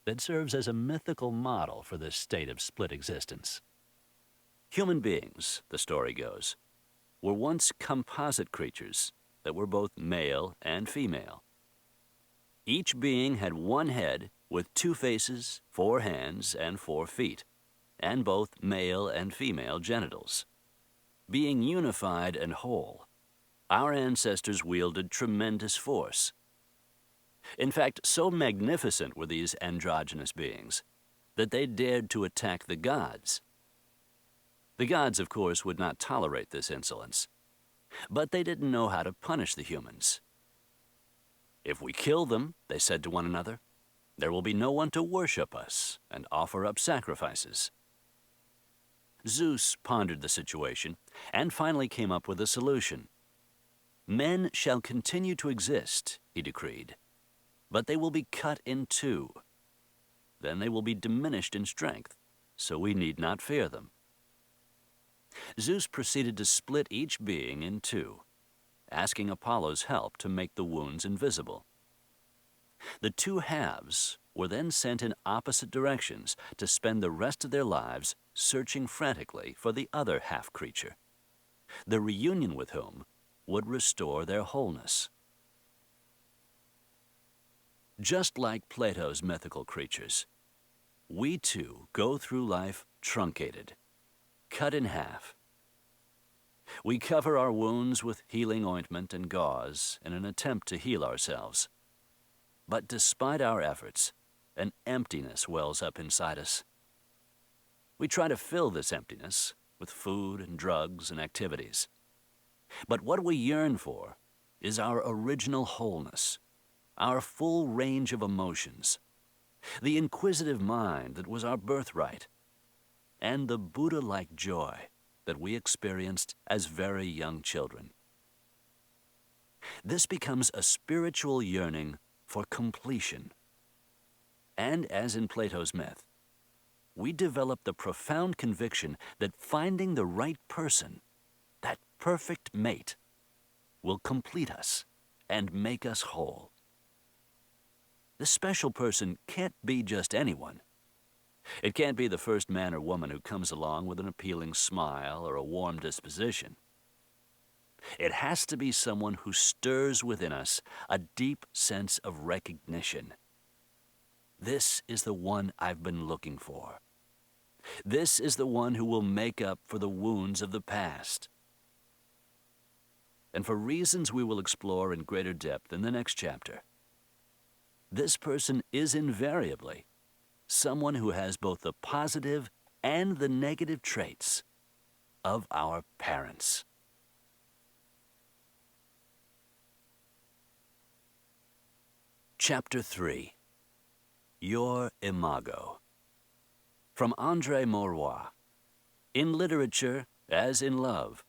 Speaker 1: that serves as a mythical model for this state of split existence. Human beings, the story goes, were once composite creatures that were both male and female. Each being had one head with 2 faces, 4 hands, and 4 feet, and both male and female genitals. Being unified and whole, our ancestors wielded tremendous force. In fact, so magnificent were these androgynous beings that they dared to attack the gods. The gods, of course, would not tolerate this insolence, but they didn't know how to punish the humans. If we kill them, they said to one another, there will be no one to worship us and offer up sacrifices. Zeus pondered the situation and finally came up with a solution. Men shall continue to exist, he decreed, but they will be cut in two. Then they will be diminished in strength, so we need not fear them. Zeus proceeded to split each being in two, asking Apollo's help to make the wounds invisible. The two halves were then sent in opposite directions to spend the rest of their lives searching frantically for the other half-creature, the reunion with whom would restore their wholeness. Just like Plato's mythical creatures, we too go through life truncated, cut in half. We cover our wounds with healing ointment and gauze in an attempt to heal ourselves. But despite our efforts, an emptiness wells up inside us. We try to fill this emptiness with food and drugs and activities. But what we yearn for is our original wholeness, our full range of emotions, the inquisitive mind that was our birthright, and the Buddha-like joy that we experienced as very young children. This becomes a spiritual yearning for completion. And as in Plato's myth, we develop the profound conviction that finding the right person, that perfect mate, will complete us and make us whole. This special person can't be just anyone. It can't be the first man or woman who comes along with an appealing smile or a warm disposition. It has to be someone who stirs within us a deep sense of recognition. This is the one I've been looking for. This is the one who will make up for the wounds of the past. And for reasons we will explore in greater depth in the next chapter, this person is invariably someone who has both the positive and the negative traits of our parents. Chapter 3. Your Imago. From André Maurois. In literature, as in love,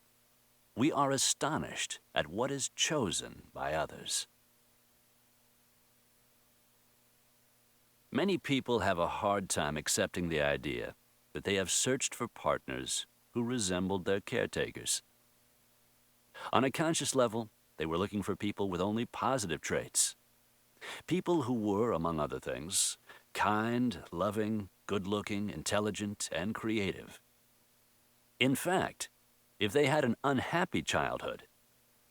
Speaker 1: we are astonished at what is chosen by others. Many people have a hard time accepting the idea that they have searched for partners who resembled their caretakers. On a conscious level, they were looking for people with only positive traits. People who were, among other things, kind, loving, good-looking, intelligent, and creative. In fact, if they had an unhappy childhood,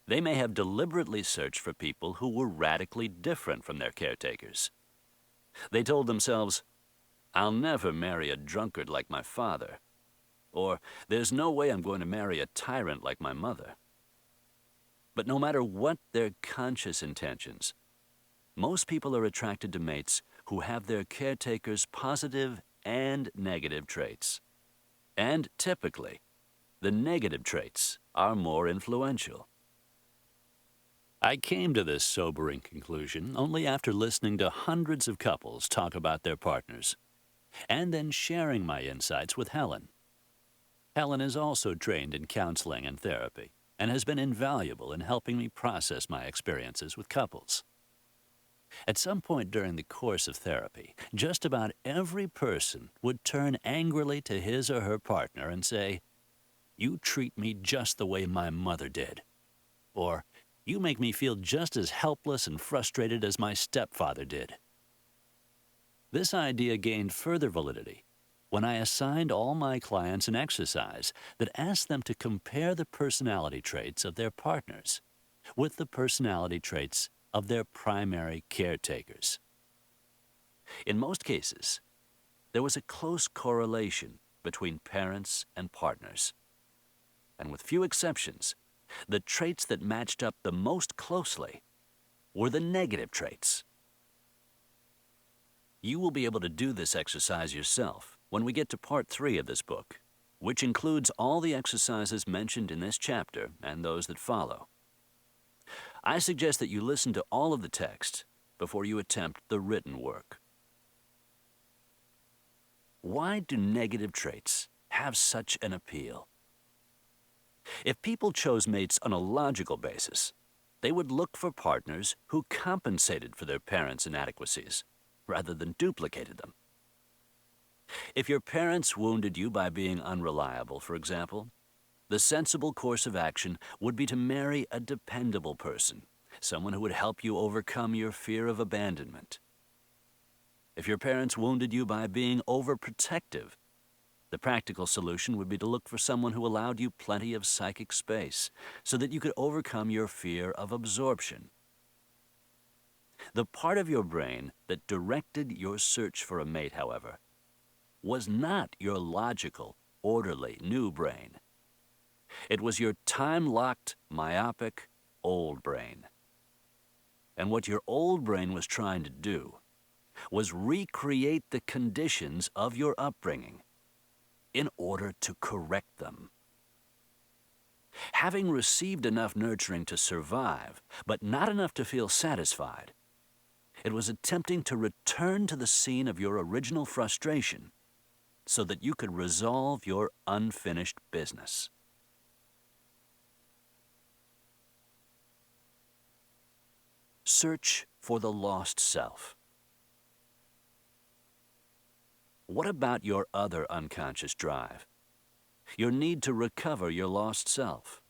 Speaker 1: they may have deliberately searched for people who were radically different from their caretakers. They told themselves, I'll never marry a drunkard like my father, or there's no way I'm going to marry a tyrant like my mother. But no matter what their conscious intentions, most people are attracted to mates who have their caretakers' positive and negative traits. And typically, the negative traits are more influential. I came to this sobering conclusion only after listening to hundreds of couples talk about their partners, and then sharing my insights with Helen. Helen is also trained in counseling and therapy, and has been invaluable in helping me process my experiences with couples. At some point during the course of therapy, just about every person would turn angrily to his or her partner and say, "You treat me just the way my mother did," or "You make me feel just as helpless and frustrated as my stepfather did." This idea gained further validity when I assigned all my clients an exercise that asked them to compare the personality traits of their partners with the personality traits of their primary caretakers. In most cases, there was a close correlation between parents and partners. And with few exceptions, the traits that matched up the most closely were the negative traits. You will be able to do this exercise yourself when we get to part 3 of this book, which includes all the exercises mentioned in this chapter and those that follow. I suggest that you listen to all of the text before you attempt the written work. Why do negative traits have such an appeal? If people chose mates on a logical basis, they would look for partners who compensated for their parents' inadequacies rather than duplicated them. If your parents wounded you by being unreliable, for example, the sensible course of action would be to marry a dependable person, someone who would help you overcome your fear of abandonment. If your parents wounded you by being overprotective, the practical solution would be to look for someone who allowed you plenty of psychic space so that you could overcome your fear of absorption. The part of your brain that directed your search for a mate, however, was not your logical, orderly, new brain. It was your time-locked, myopic, old brain. And what your old brain was trying to do was recreate the conditions of your upbringing in order to correct them. Having received enough nurturing to survive, but not enough to feel satisfied, it was attempting to return to the scene of your original frustration so that you could resolve your unfinished business. Search for the lost self. What about your other unconscious drive? Your need to recover your lost self,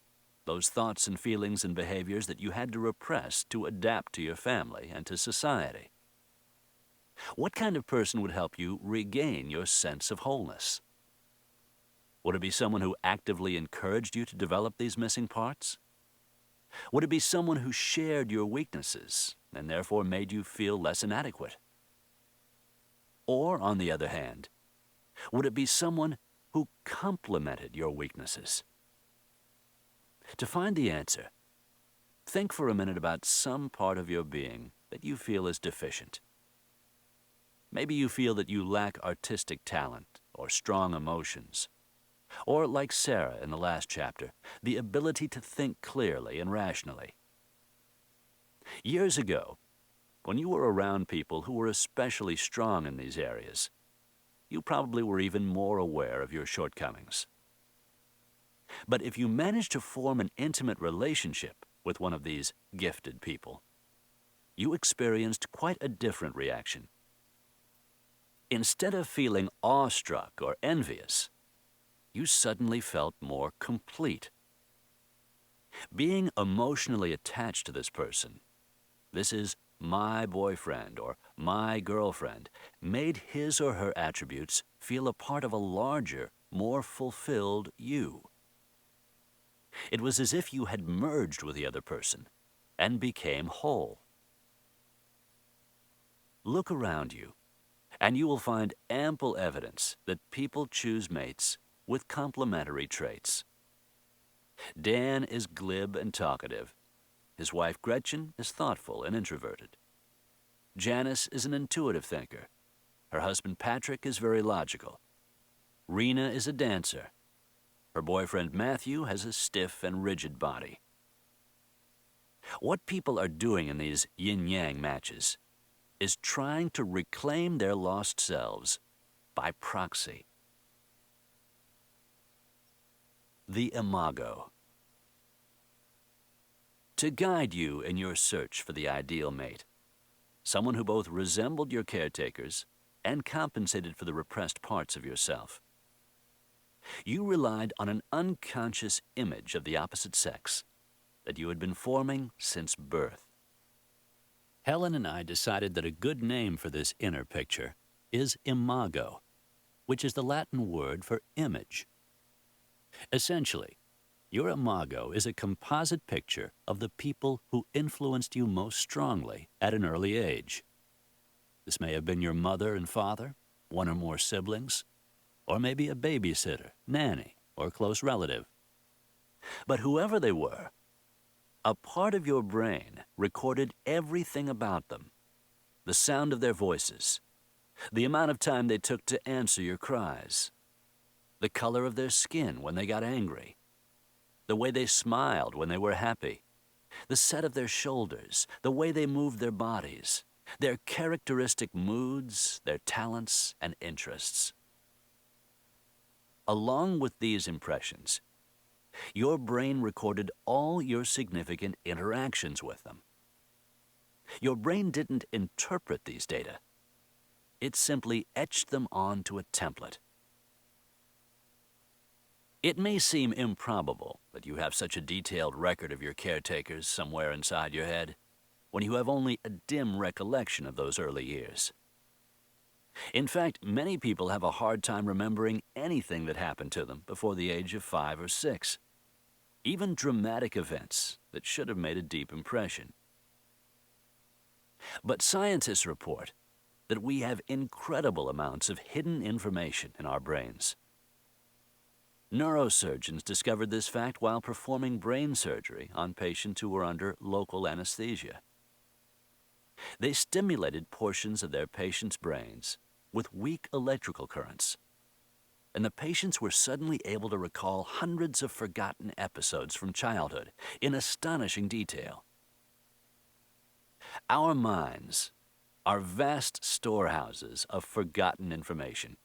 Speaker 1: those thoughts and feelings and behaviors that you had to repress to adapt to your family and to society. What kind of person would help you regain your sense of wholeness? Would it be someone who actively encouraged you to develop these missing parts? Would it be someone who shared your weaknesses and therefore made you feel less inadequate? Or, on the other hand, would it be someone who complemented your weaknesses? To find the answer, think for a minute about some part of your being that you feel is deficient. Maybe you feel that you lack artistic talent or strong emotions. Or, like Sarah in the last chapter, the ability to think clearly and rationally. Years ago, when you were around people who were especially strong in these areas, you probably were even more aware of your shortcomings. But if you managed to form an intimate relationship with one of these gifted people, you experienced quite a different reaction. Instead of feeling awestruck or envious, you suddenly felt more complete. Being emotionally attached to this person, this is my boyfriend or my girlfriend, made his or her attributes feel a part of a larger, more fulfilled you. It was as if you had merged with the other person and became whole. Look around you, and you will find ample evidence that people choose mates with complementary traits. Dan is glib and talkative. His wife Gretchen is thoughtful and introverted. Janice is an intuitive thinker. Her husband Patrick is very logical. Rena is a dancer. Her boyfriend Matthew has a stiff and rigid body. What people are doing in these yin-yang matches is trying to reclaim their lost selves by proxy. The imago. To guide you in your search for the ideal mate, someone who both resembled your caretakers and compensated for the repressed parts of yourself, you relied on an unconscious image of the opposite sex that you had been forming since birth. Helen and I decided that a good name for this inner picture is imago, which is the Latin word for image. Essentially, your imago is a composite picture of the people who influenced you most strongly at an early age. This may have been your mother and father, one or more siblings, or maybe a babysitter, nanny, or close relative. But whoever they were, a part of your brain recorded everything about them: the sound of their voices, the amount of time they took to answer your cries, the color of their skin when they got angry, the way they smiled when they were happy, The set of their shoulders, the way they moved their bodies, their characteristic moods, their talents and interests. Along with these impressions, your brain recorded all your significant interactions with them. Your brain didn't interpret these data. It simply etched them onto a template. It may seem improbable that you have such a detailed record of your caretakers somewhere inside your head when you have only a dim recollection of those early years. In fact, many people have a hard time remembering anything that happened to them before the age of 5 or 6, even dramatic events that should have made a deep impression. But scientists report that we have incredible amounts of hidden information in our brains. Neurosurgeons discovered this fact while performing brain surgery on patients who were under local anesthesia. They stimulated portions of their patients' brains with weak electrical currents, and the patients were suddenly able to recall hundreds of forgotten episodes from childhood in astonishing detail. Our minds are vast storehouses of forgotten information.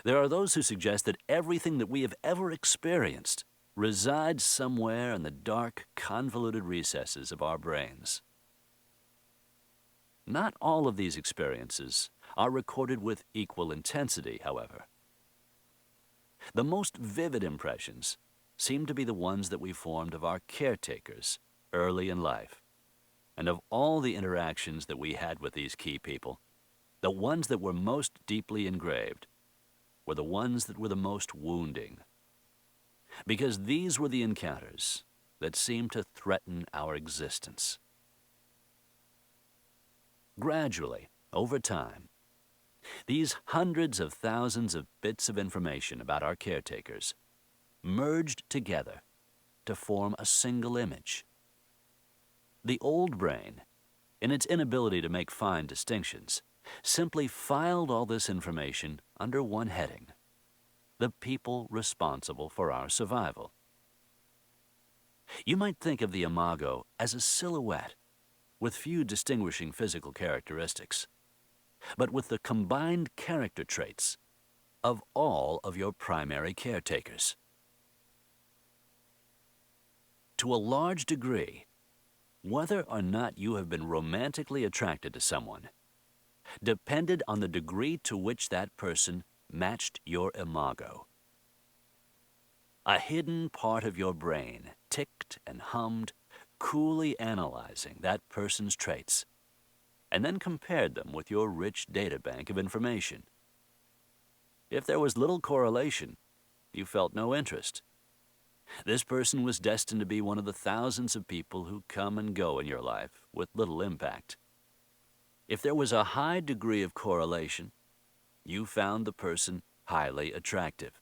Speaker 1: There are those who suggest that everything that we have ever experienced resides somewhere in the dark, convoluted recesses of our brains. Not all of these experiences are recorded with equal intensity, however. The most vivid impressions seem to be the ones that we formed of our caretakers early in life, and of all the interactions that we had with these key people, the ones that were most deeply engraved were the ones that were the most wounding, because these were the encounters that seemed to threaten our existence. Gradually, over time, these hundreds of thousands of bits of information about our caretakers merged together to form a single image. The old brain, in its inability to make fine distinctions, simply filed all this information under one heading: the people responsible for our survival. You might think of the imago as a silhouette with few distinguishing physical characteristics, but with the combined character traits of all of your primary caretakers. To a large degree, whether or not you have been romantically attracted to someone depended on the degree to which that person matched your imago. A hidden part of your brain ticked and hummed, coolly analyzing that person's traits, and then compared them with your rich databank of information. If there was little correlation, you felt no interest. This person was destined to be one of the thousands of people who come and go in your life with little impact. If there was a high degree of correlation, you found the person highly attractive.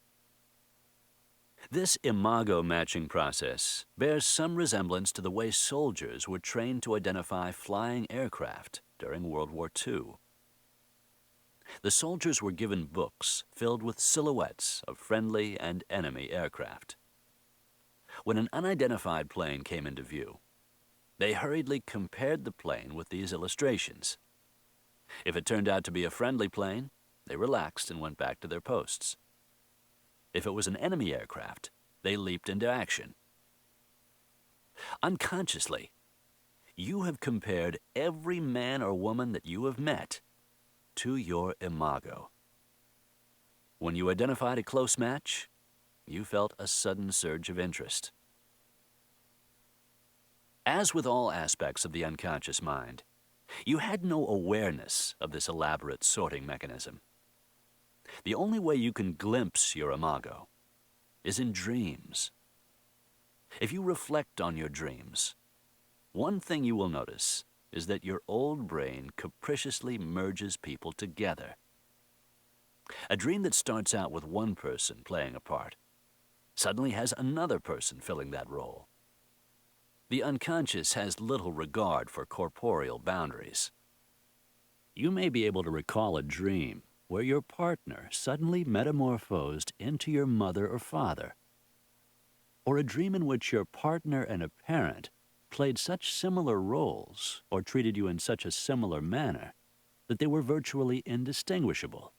Speaker 1: This imago matching process bears some resemblance to the way soldiers were trained to identify flying aircraft during World War II. The soldiers were given books filled with silhouettes of friendly and enemy aircraft. When an unidentified plane came into view, they hurriedly compared the plane with these illustrations. If it turned out to be a friendly plane, they relaxed and went back to their posts. If it was an enemy aircraft, they leaped into action. Unconsciously, you have compared every man or woman that you have met to your imago. When you identified a close match, you felt a sudden surge of interest. As with all aspects of the unconscious mind, you had no awareness of this elaborate sorting mechanism. The only way you can glimpse your imago is in dreams. If you reflect on your dreams, one thing you will notice is that your old brain capriciously merges people together. A dream that starts out with one person playing a part suddenly has another person filling that role. The unconscious has little regard for corporeal boundaries. You may be able to recall a dream where your partner suddenly metamorphosed into your mother or father. Or a dream in which your partner and a parent played such similar roles or treated you in such a similar manner that they were virtually indistinguishable.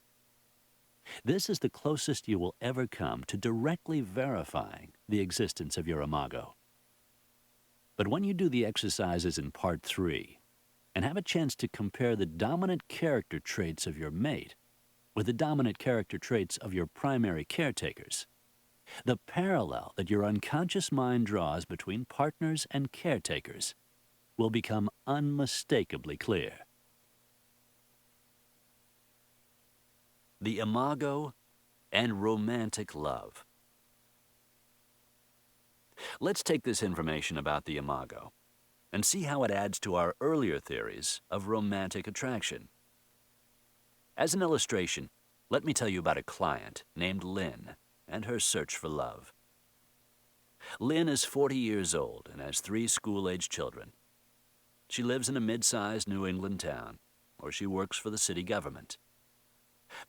Speaker 1: This is the closest you will ever come to directly verifying the existence of your imago. But when you do the exercises in Part 3 and have a chance to compare the dominant character traits of your mate with the dominant character traits of your primary caretakers, the parallel that your unconscious mind draws between partners and caretakers will become unmistakably clear. The imago and romantic love. Let's take this information about the imago and see how it adds to our earlier theories of romantic attraction. As an illustration, let me tell you about a client named Lynn and her search for love. Lynn is 40 years old and has 3 school-age children. She lives in a mid-sized New England town, where she works for the city government.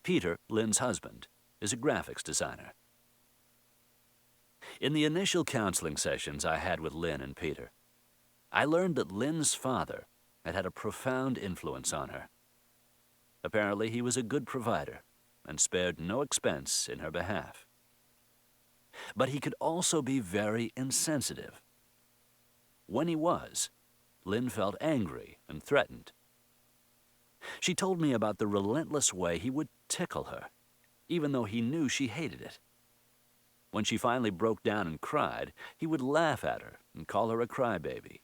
Speaker 1: Peter, Lynn's husband, is a graphics designer. In the initial counseling sessions I had with Lynn and Peter, I learned that Lynn's father had had a profound influence on her. Apparently, he was a good provider and spared no expense in her behalf. But he could also be very insensitive. When he was, Lynn felt angry and threatened. She told me about the relentless way he would tickle her, even though he knew she hated it. When she finally broke down and cried, he would laugh at her and call her a crybaby.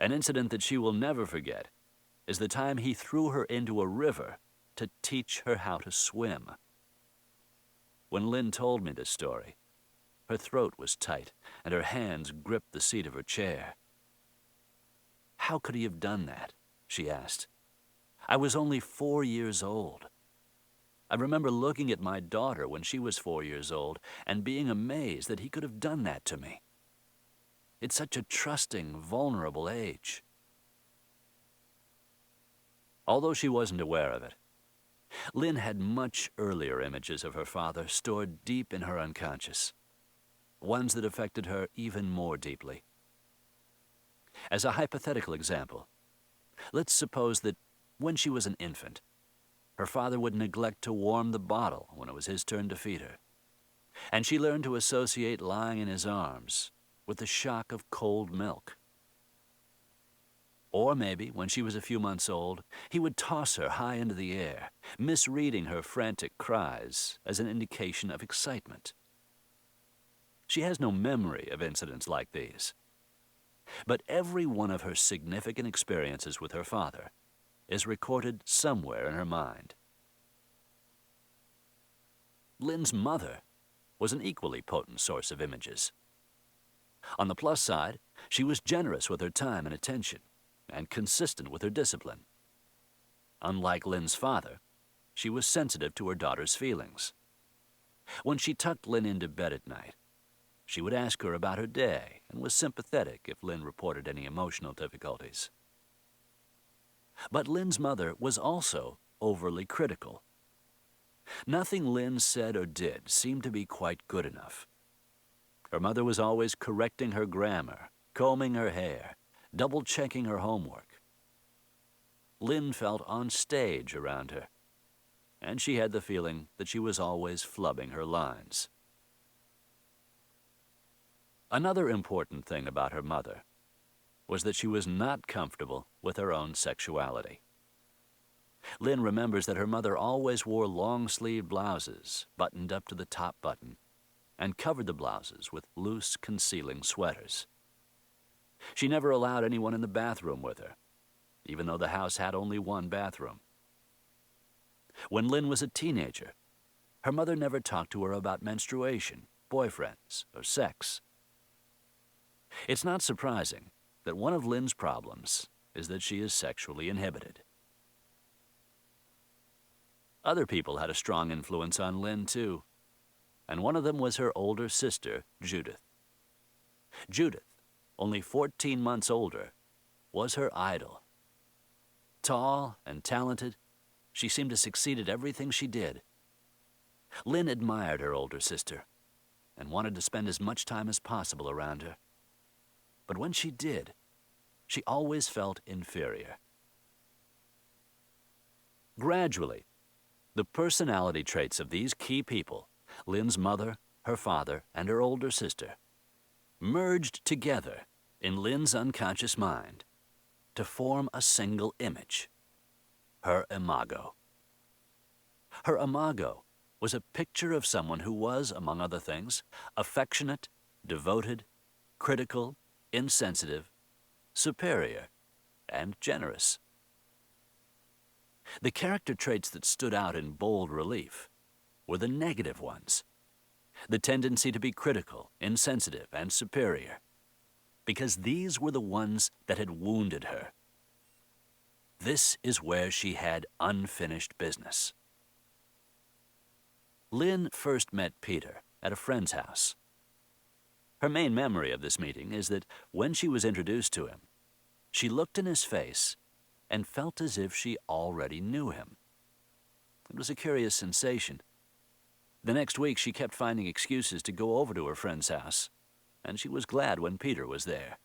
Speaker 1: An incident that she will never forget is the time he threw her into a river to teach her how to swim. When Lynn told me this story, her throat was tight and her hands gripped the seat of her chair. "How could he have done that?" she asked. "I was only 4 years old. I remember looking at my daughter when she was 4 years old and being amazed that he could have done that to me. It's such a trusting, vulnerable age." Although she wasn't aware of it, Lynn had much earlier images of her father stored deep in her unconscious, ones that affected her even more deeply. As a hypothetical example, let's suppose that when she was an infant, her father would neglect to warm the bottle when it was his turn to feed her, and she learned to associate lying in his arms with the shock of cold milk. Or maybe, when she was a few months old, he would toss her high into the air, misreading her frantic cries as an indication of excitement. She has no memory of incidents like these, but every one of her significant experiences with her father is recorded somewhere in her mind. Lynn's mother was an equally potent source of images. On the plus side, she was generous with her time and attention, and consistent with her discipline. Unlike Lynn's father, she was sensitive to her daughter's feelings. When she tucked Lynn into bed at night, she would ask her about her day and was sympathetic if Lynn reported any emotional difficulties. But Lynn's mother was also overly critical. Nothing Lynn said or did seemed to be quite good enough. Her mother was always correcting her grammar, combing her hair, double-checking her homework. Lynn felt on stage around her, and she had the feeling that she was always flubbing her lines. Another important thing about her mother was that she was not comfortable with her own sexuality. Lynn remembers that her mother always wore long-sleeved blouses, buttoned up to the top button, and covered the blouses with loose, concealing sweaters. She never allowed anyone in the bathroom with her, even though the house had only one bathroom. When Lynn was a teenager, her mother never talked to her about menstruation, boyfriends, or sex. It's not surprising that one of Lynn's problems is that she is sexually inhibited. Other people had a strong influence on Lynn, too, and one of them was her older sister, Judith. Judith, only 14 months older, was her idol. Tall and talented, she seemed to succeed at everything she did. Lynn admired her older sister, and wanted to spend as much time as possible around her. But when she did, she always felt inferior. Gradually, the personality traits of these key people, Lynn's mother, her father, and her older sister, merged together in Lynn's unconscious mind to form a single image, her imago. Her imago was a picture of someone who was, among other things, affectionate, devoted, critical, insensitive, superior, and generous. The character traits that stood out in bold relief were the negative ones, the tendency to be critical, insensitive, and superior, because these were the ones that had wounded her. This is where she had unfinished business. Lynn first met Peter at a friend's house. Her main memory of this meeting is that when she was introduced to him, she looked in his face and felt as if she already knew him. It was a curious sensation. The next week, she kept finding excuses to go over to her friend's house, and she was glad when Peter was there.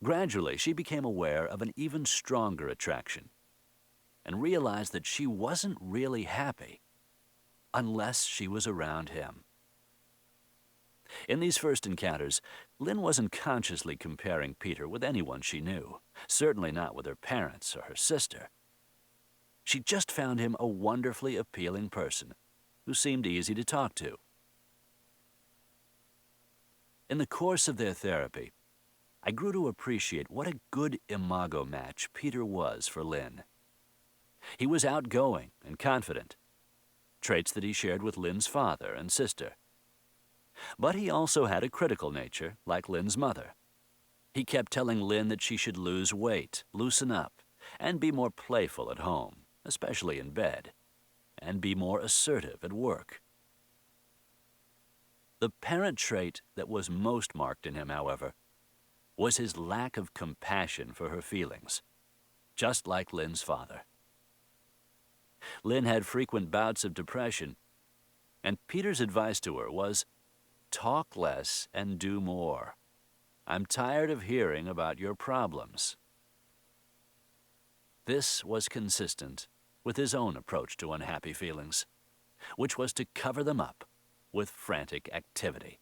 Speaker 1: Gradually, she became aware of an even stronger attraction and realized that she wasn't really happy unless she was around him. In these first encounters, Lynn wasn't consciously comparing Peter with anyone she knew, certainly not with her parents or her sister. She just found him a wonderfully appealing person who seemed easy to talk to. In the course of their therapy, I grew to appreciate what a good imago match Peter was for Lynn. He was outgoing and confident, traits that he shared with Lynn's father and sister. But he also had a critical nature, like Lynn's mother. He kept telling Lynn that she should lose weight, loosen up, and be more playful at home, especially in bed, and be more assertive at work. The parent trait that was most marked in him, however, was his lack of compassion for her feelings, just like Lynn's father. Lynn had frequent bouts of depression, and Peter's advice to her was, "Talk less and do more. I'm tired of hearing about your problems." This was consistent with his own approach to unhappy feelings, which was to cover them up with frantic activity.